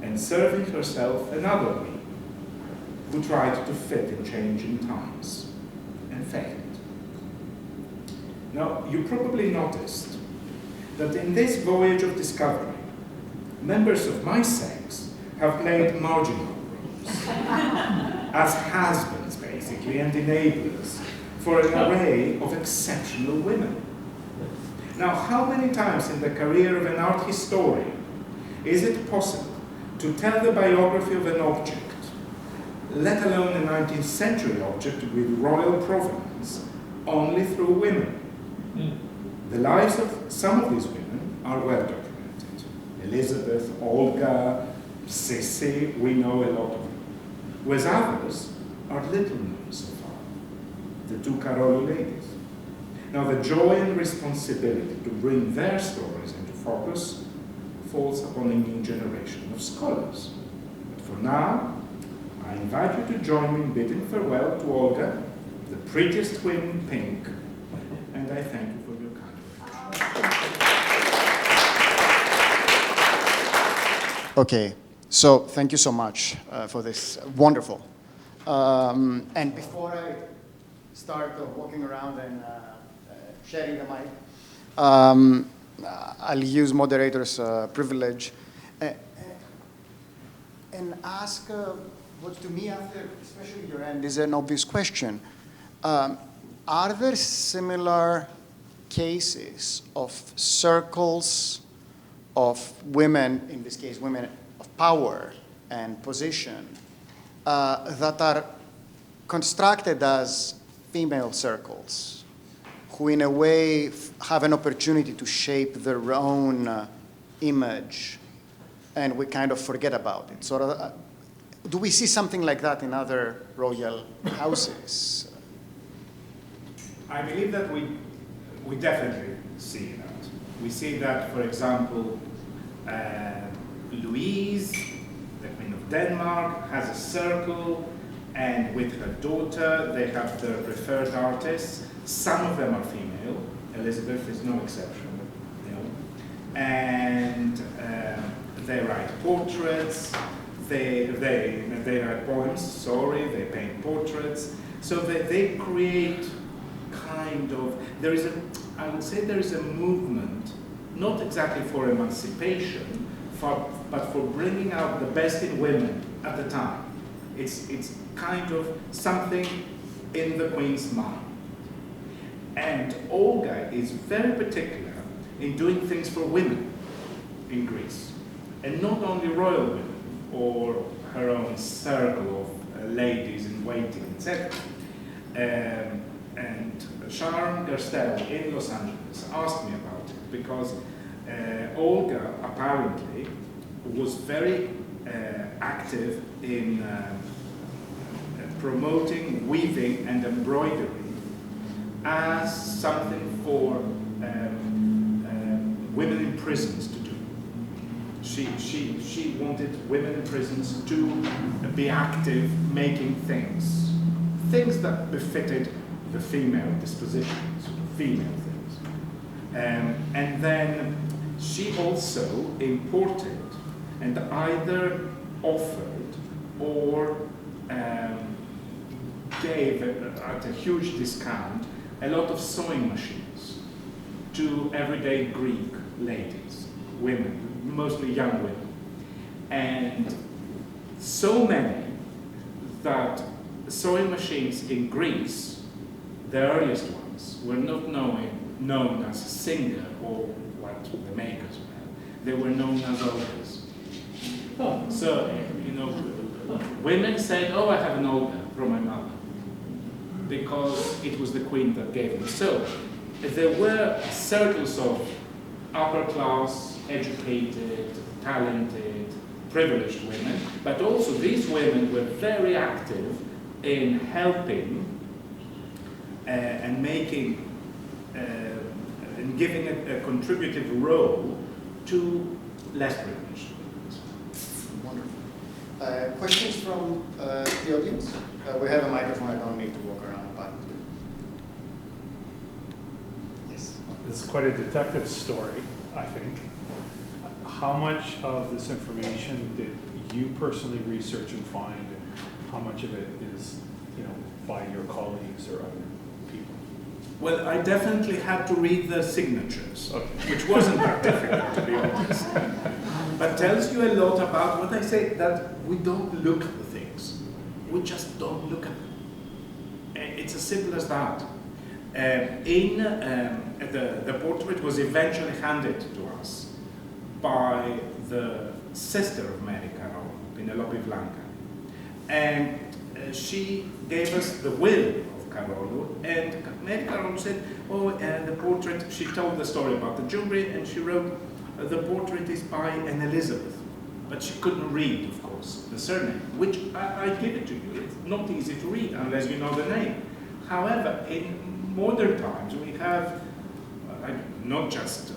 and serving herself another queen who tried to fit in changing times and failed. Now, you probably noticed that in this voyage of discovery, members of my sex have played marginal roles as husbands, basically, and enablers for an array of exceptional women. Now, how many times in the career of an art historian is it possible to tell the biography of an object, let alone a 19th century object with royal provenance, only through women? The lives of some of these women are well documented. Elizabeth, Olga, Sissi, we know a lot of them. Whereas others are little known so far. The 2 Karolu ladies. Now the joy and responsibility to bring their stories into focus falls upon a new generation of scholars. But for now, I invite you to join me in bidding farewell to Olga, the prettiest queen in pink, and I thank you for your kind attention. Okay, so thank you so much for this wonderful. And before I start walking around and sharing the mic, I'll use moderator's privilege and ask what to me, after, especially your end, is an obvious question. Are there similar cases of circles of women, in this case women of power and position, that are constructed as female circles, who in a way have an opportunity to shape their own image, and we kind of forget about it? Sort of, do we see something like that in other royal houses? I believe that we definitely see that. We see that, for example, Louise, the Queen of Denmark, has a circle, and with her daughter, they have their preferred artists. Some of them are female. Elizabeth is no exception, you know. And they write portraits. They write poems. Sorry, they paint portraits. So they create kind of. I would say there is a movement, not exactly for emancipation, but for bringing out the best in women at the time. It's kind of something in the Queen's mind. And Olga is very particular in doing things for women in Greece. And not only royal women or her own circle of ladies in waiting, etc. And Sharon Gerstel in Los Angeles asked me about it because Olga apparently was very active in promoting weaving and embroidery as something for women in prisons to do. She wanted women in prisons to be active, making things that befitted the female dispositions, female things. And then she also imported and either offered or gave at a huge discount a lot of sewing machines to everyday Greek ladies, women, mostly young women. And so many that sewing machines in Greece, the earliest ones, were not known as Singer or what the makers were. They were known as Olgas. Oh. So, you know, women said, oh, I have an Olga from my mother, because it was the queen that gave them. So there were circles of upper class, educated, talented, privileged women, but also these women were very active in helping and making and giving a contributive role to less privileged women. Wonderful. Questions from the audience? We have a microphone, I don't need to walk around, but yes. This is quite a detective story, I think. How much of this information did you personally research and find, and how much of it is, you know, by your colleagues or other people? Well, I definitely had to read the signatures, Okay. which wasn't that difficult, to be honest. But tells you a lot about what I say, that we don't look at the things. We just don't look at them. It's as simple as that. The portrait was eventually handed to us by the sister of Mary Carol, Penelope Blanca. And she gave us the will of Carolo, and Mary Carol said, oh, the portrait, she told the story about the jewelry, and she wrote, the portrait is by an Elizabeth. But she couldn't read, of course, the surname, which I give it to you. It's not easy to read unless you know the name. However, in modern times, we have not just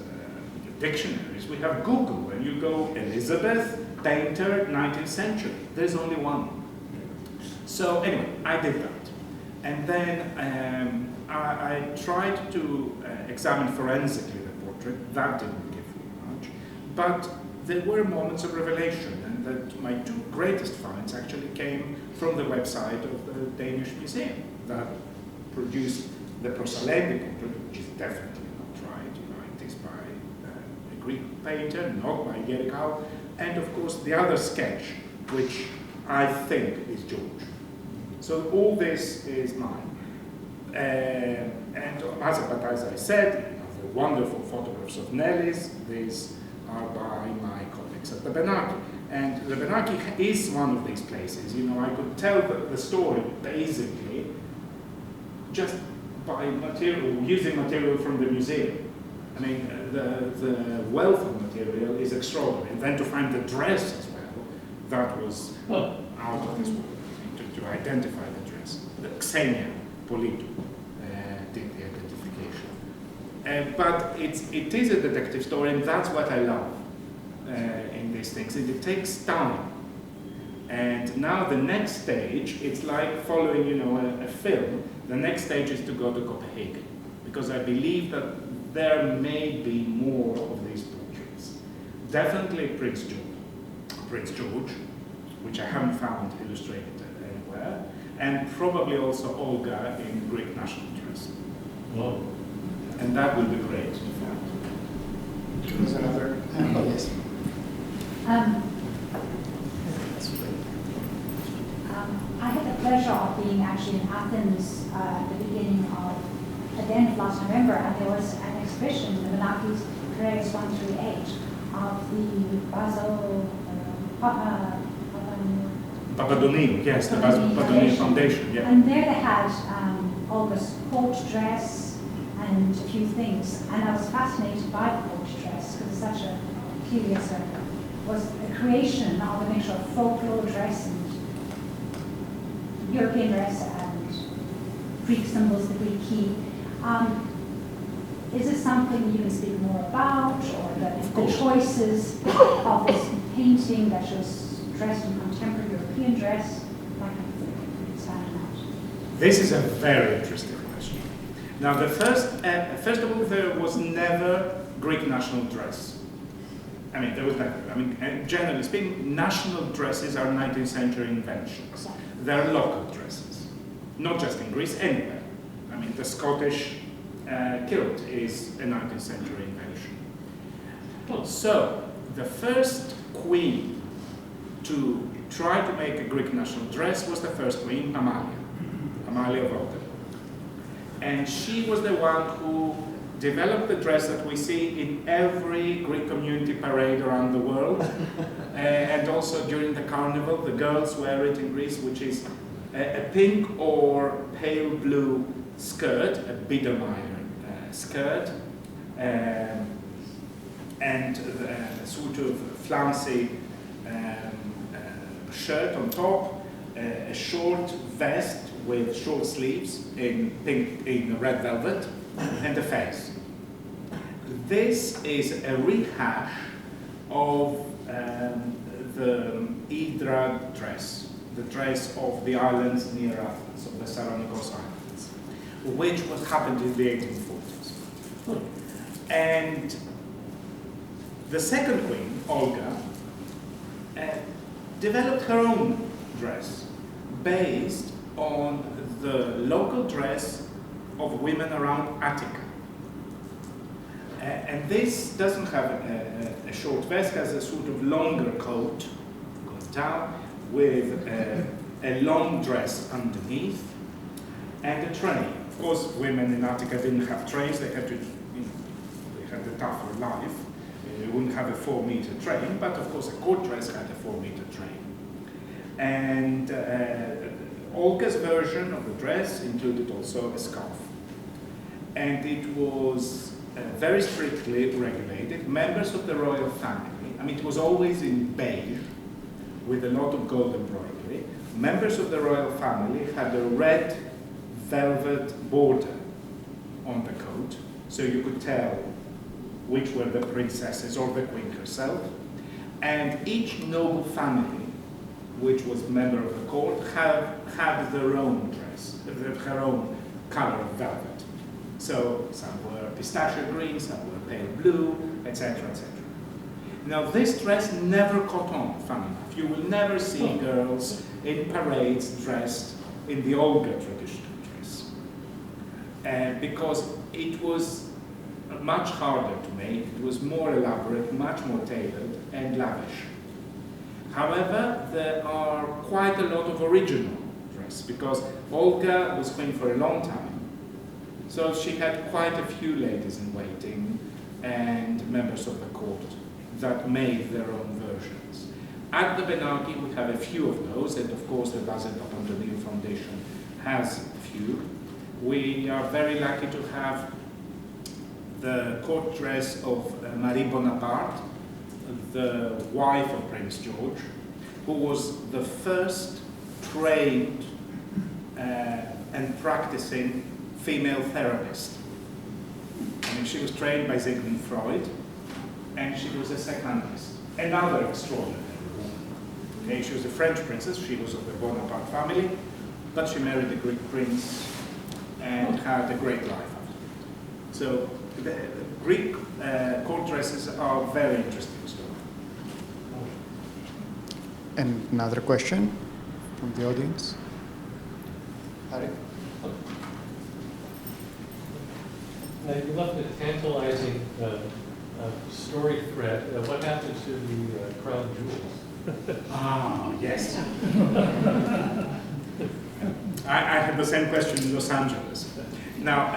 dictionaries, we have Google, and you go Elizabeth, painter, 19th century. There's only one. So anyway, I did that. And then I tried to examine forensically the portrait. That didn't give me much. But there were moments of revelation, and that my two greatest finds actually came from the website of the Danish Museum that produced the proselytic portrait, which is definitely not right. You know, it is by a Greek painter, not by Yerikau, and of course the other sketch, which I think is George. So all this is mine. But as I said, you know, the wonderful photographs of Nellis, these are by my colleagues at the Benaki. And the Benaki is one of these places. You know, I could tell the story basically just by material, using material from the museum. I mean, the wealth of material is extraordinary. And then to find the dress as well, that was out of this world. To identify the dress. The Xenia Politou did the identification. But it is a detective story, and that's what I love in these things. It takes time. And now the next stage, it's like following, you know, a film. The next stage is to go to Copenhagen, because I believe that there may be more of these portraits. Definitely Prince George, which I haven't found illustrated anywhere, and probably also Olga in Greek national dress. Wow. And that will be great to find. There's another. Yes. I had the pleasure of being actually in Athens at the beginning of last November, and there was an exhibition, the Benaki Prayers 138, of the Papadoniou, yes, the Papadoniou Papadoniou Foundation, yeah. And there they had Olga's court dress and a few things. And I was fascinated by the court dress because it's such a curious, was a creation of a mixture of folklore dress and European dress and Greek symbols, the Greek key. Is this something you can speak more about, or the choices of this painting that shows dressed in contemporary European dress? Like, expand on that. This is a very interesting question. Now, first of all, there was never Greek national dress. I mean, there was never. I mean, generally speaking, national dresses are 19th century inventions. They're local dresses, not just in Greece, anywhere. I mean, the Scottish kilt is a 19th century invention. So, the first queen to try to make a Greek national dress was the first queen, Amalia of Olga. And she was the one who developed the dress that we see in every Greek community parade around the world. And also during the carnival, the girls wear it in Greece, which is a pink or pale blue skirt, a Biedermeier skirt, and a sort of flouncy shirt on top, a short vest with short sleeves in red velvet, and a face. This is a rehash of the Hydra dress, the dress of the islands near Athens, of the Salonikos Islands, which was happened in the 1840s. And the second queen, Olga, developed her own dress based on the local dress of women around Attica. And this doesn't have a short vest, has a sort of longer coat going down with a long dress underneath and a train. Of course, women in Attica didn't have trains, they had to, they had a tougher life. They wouldn't have a 4-meter train, but of course a court dress had a 4-meter train. And Olga's version of the dress included also a scarf. And it was very strictly regulated. Members of the royal family, I mean, it was always in beige with a lot of gold embroidery. Members of the royal family had a red velvet border on the coat, so you could tell which were the princesses or the queen herself. And each noble family, which was member of the court, had their own dress, her own color of velvet. So some were pistachio green, some were pale blue, etc., etc. Now this dress never caught on, funny enough. You will never see girls in parades dressed in the Olga traditional dress. Because it was much harder to make, it was more elaborate, much more tailored and lavish. However, there are quite a lot of original dress because Olga was queen for a long time. So she had quite a few ladies in waiting and members of the court that made their own versions. At the Benaki, we have a few of those, and of course the Papandreou Foundation has a few. We are very lucky to have the court dress of Marie Bonaparte, the wife of Prince George, who was the first trained and practicing female therapist. I mean, she was trained by Sigmund Freud, and she was a psychoanalyst. Another extraordinary woman. Okay, she was a French princess, she was of the Bonaparte family, but she married a Greek prince and had a great life after. So the Greek court dresses are a very interesting story. And another question from the audience? Harry? Now, you left a tantalizing story thread. What happened to the crown jewels? Ah, yes. I had the same question in Los Angeles. Now,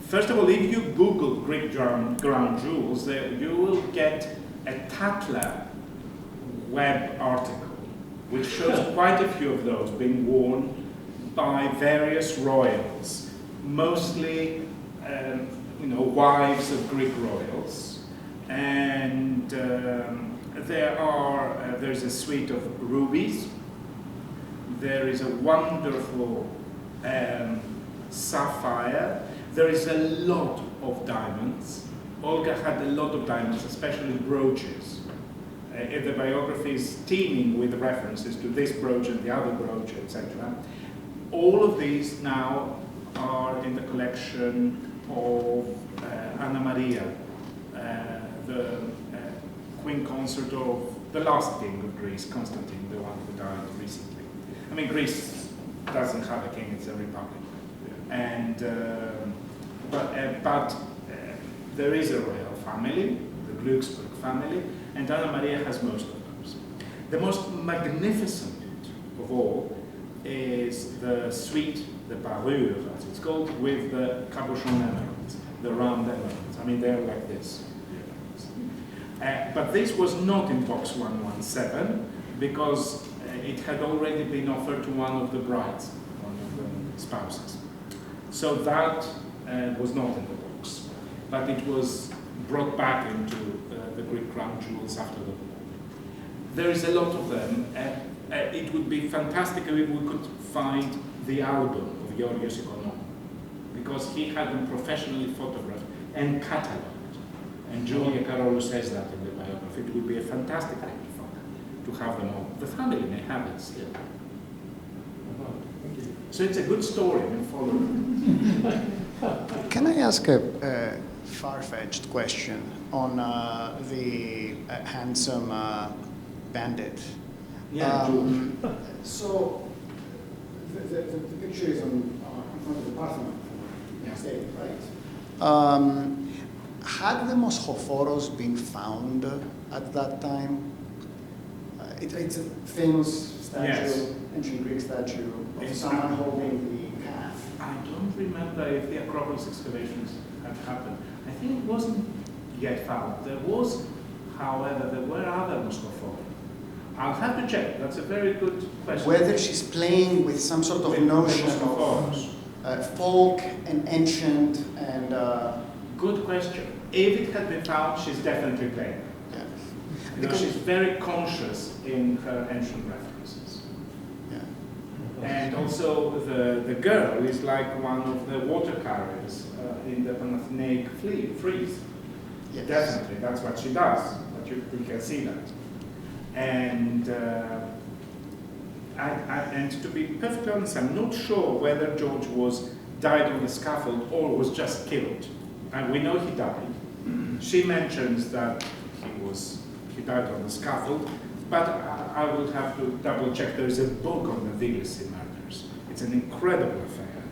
first of all, if you Google Greek crown jewels, you will get a Tatler web article, which shows quite a few of those being worn by various royals, mostly wives of Greek royals. And there's a suite of rubies. There is a wonderful sapphire. There is a lot of diamonds. Olga had a lot of diamonds, especially brooches. The biography is teeming with references to this brooch and the other brooch, etc. All of these now are in the collection of Anna Maria, the Queen consort of the last king of Greece, Constantine, the one who died recently. I mean, Greece doesn't have a king; it's a republic. And but there is a royal family, the Glücksburg family, and Anna Maria has most of those. The most magnificent of all is the suite, the parure, as it's called, with the cabochon emeralds, the round emeralds. I mean, they're like this. But this was not in box 117 because it had already been offered to one of the brides, one of the spouses. So that was not in the box, but it was brought back into the Greek crown jewels after the war. There is a lot of them. It would be fantastic if we could find the album of Georgios Ikonou, because he had them professionally photographed and catalogued. And Julia Karolou says that in the biography. It would be a fantastic thing to have them all. The family may have it still. So it's a good story, I mean, follow it. Can I ask a far-fetched question on the handsome bandit? Yeah, So the picture is in front of the Parthenon state, right? Had the Moschophoros been found at that time? It's a famous statue, yes. Ancient Greek statue of someone holding the calf. I don't remember if the Acropolis excavations had happened. I think it wasn't yet found. There was, however, there were other Moschophoros. I'll have to check. That's a very good question. Whether she's playing with some sort of notion of folk and ancient and... Good question. If it had been found, she's definitely playing. Yeah. Because she's very conscious in her ancient references. Yeah. And also the girl is like one of the water carriers in the Panathenaic frieze. Yes. Definitely, that's what she does. But you can see that. And to be perfectly honest, I'm not sure whether George died on the scaffold or was just killed. And we know he died. She mentions that he died on the scaffold, but I will have to double check. There is a book on the Viglisi murders. It's an incredible affair.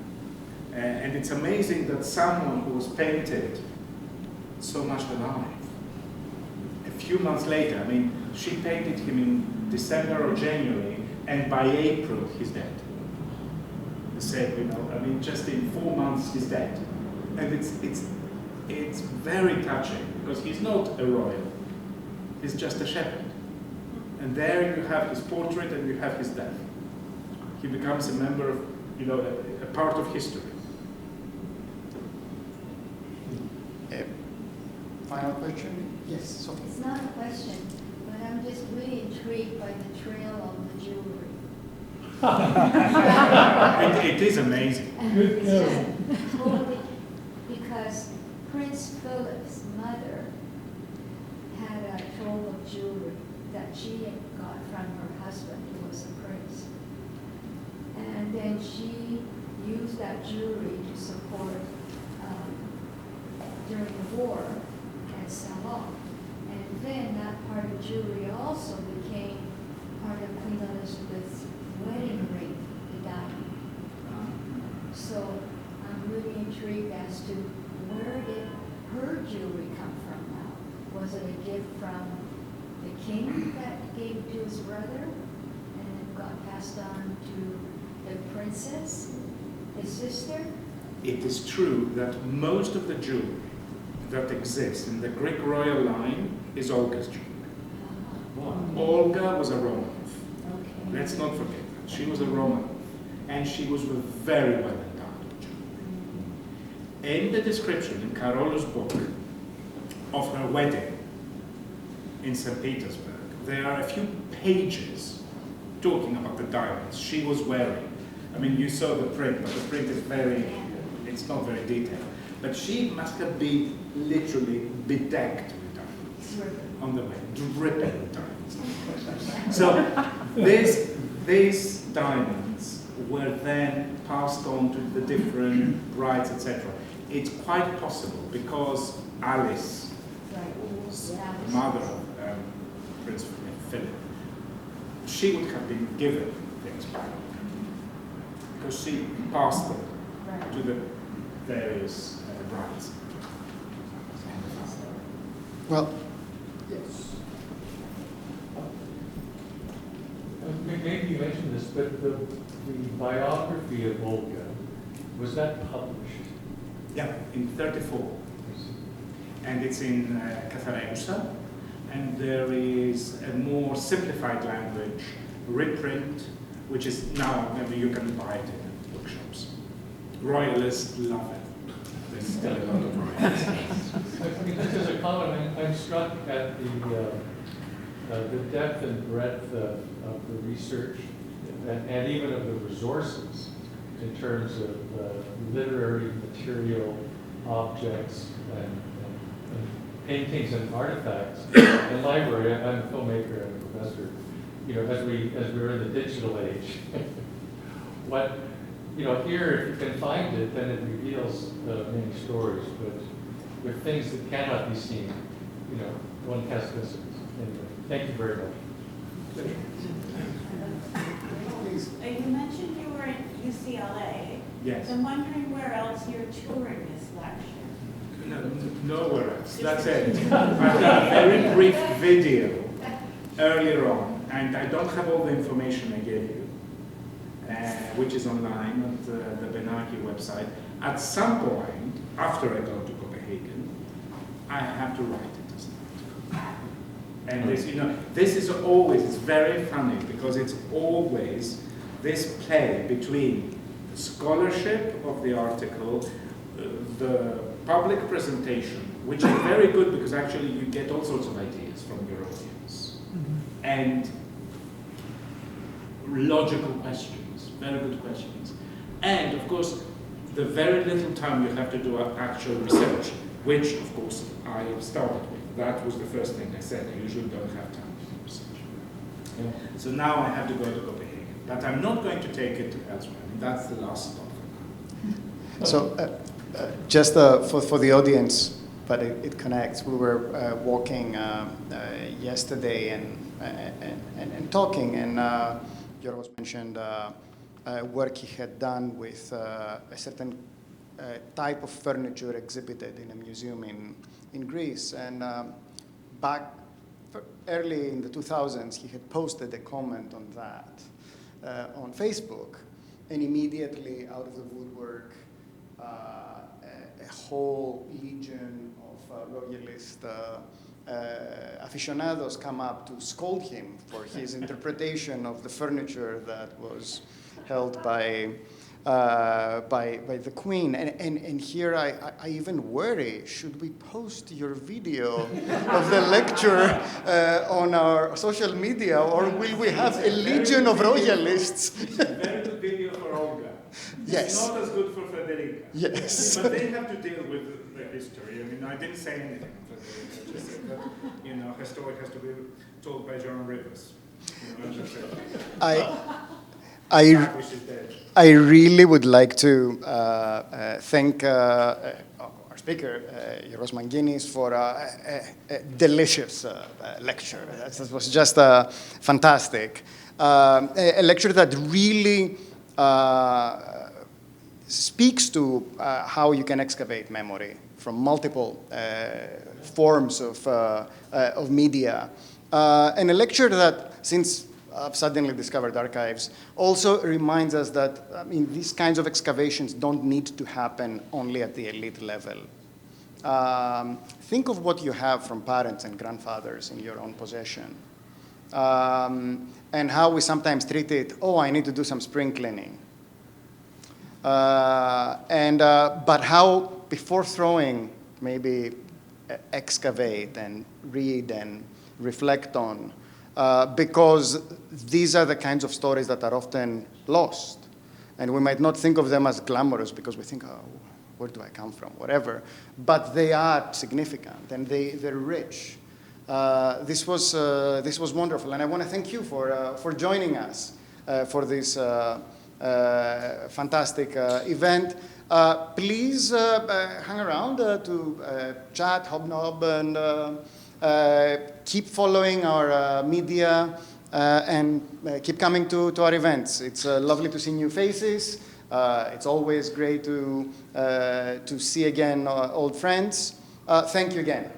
And it's amazing that someone who was painted so much alive, a few months later, I mean, she painted him in December or January, and by April he's dead. They said, I mean, just in 4 months he's dead. And it's very touching, because he's not a royal, he's just a shepherd. And there you have his portrait and you have his death. He becomes a member of, a part of history. Final question? Yes, Sophie. It's not a question, but I'm just really intrigued by the trail of the jewelry. It is amazing. It's just totally, because Prince Philip's mother had a trove of jewelry that she got from her husband, who was a prince. And then she used that jewelry to support during the war and sell off. And then that part of jewelry also became part of Queen Elizabeth's wedding ring, the diamond. So I'm really intrigued as to where did her jewelry come from now? Was it a gift from the king that gave to his brother and it got passed on to the princess, his sister? It is true that most of the jewelry that exists in the Greek royal line is Olga's jewelry. Olga was a Romanov. Okay. Let's not forget that. She was a Romanov, and she was very well endowed. In the description in Karola's book of her wedding in St. Petersburg, there are a few pages talking about the diamonds she was wearing. I mean, you saw the print, but the print is it's not very detailed. But she must have been literally bedecked with diamonds on the way, dripping with diamonds. So these diamonds were then passed on to the different brides, etc. It's quite possible because Alice was the mother of Prince Philip. She would have been given things back because she passed them to the various brides. Well, yes. Maybe you mentioned this, but the biography of Olga, was that published? Yeah, in 34. And it's in Kathareusa. And there is a more simplified language reprint, which is now, maybe you can buy it in bookshops. Royalists love it. There's still a lot of royalists. I mean, just as a comment, I'm struck at the depth and breadth of the research and even of the resources in terms of literary material, objects, and paintings and artifacts. In the library, I'm a filmmaker and a professor. You know, as we're in the digital age, here, if you can find it, then it reveals many stories. But with things that cannot be seen, one has to listen. Anyway, thank you very much. You mentioned you were at UCLA. Yes. I'm wondering where else you're touring this lecture. No, nowhere else. That's it. I've done a very brief video earlier on, and I don't have all the information I gave you, which is online at the Benaki website. At some point, after I go to Copenhagen, I have to write it as well. And this is always, it's very funny, because it's always this play between the scholarship of the article, the public presentation, which is very good because actually you get all sorts of ideas from your audience, and logical questions, very good questions, and of course the very little time you have to do actual research, which of course I started with. That was the first thing I said. I usually don't have time to do research. Yeah. So now I have to go to Copenhagen, but I'm not going to take it elsewhere. That's the last stop. So. Just for the audience, but it connects. We were walking yesterday and talking, and Yorgos mentioned work he had done with a certain type of furniture exhibited in a museum in Greece. And back early in the 2000s, he had posted a comment on that on Facebook, and immediately out of the woodwork, a whole legion of royalist aficionados come up to scold him for his interpretation of the furniture that was held by the Queen. And here I even worry, should we post your video of the lecture on our social media, or will we have a legion of royalists? Very good video for Olga. Yes. It's not as good for Federica. Yes. But they have to deal with the history. I mean, I didn't say anything on Federica. I just said that, her story has to be told by John Rivers. I really would like to thank our speaker, Yorgos Manginis, for a delicious lecture. That was just fantastic. A lecture that really speaks to how you can excavate memory from multiple forms of media. And a lecture that, since I've suddenly discovered archives, also reminds us that, these kinds of excavations don't need to happen only at the elite level. Think of what you have from parents and grandfathers in your own possession. and how we sometimes treat it, oh, I need to do some spring cleaning. But how, before throwing, maybe excavate and read and reflect on, because these are the kinds of stories that are often lost. And we might not think of them as glamorous because we think, oh, where do I come from, whatever. But they are significant and they're rich. This was wonderful. And I want to thank you for joining us for this fantastic event. Please hang around to chat, hobnob, and keep following our media and keep coming to our events. It's lovely to see new faces. It's always great to see again old friends. Thank you again.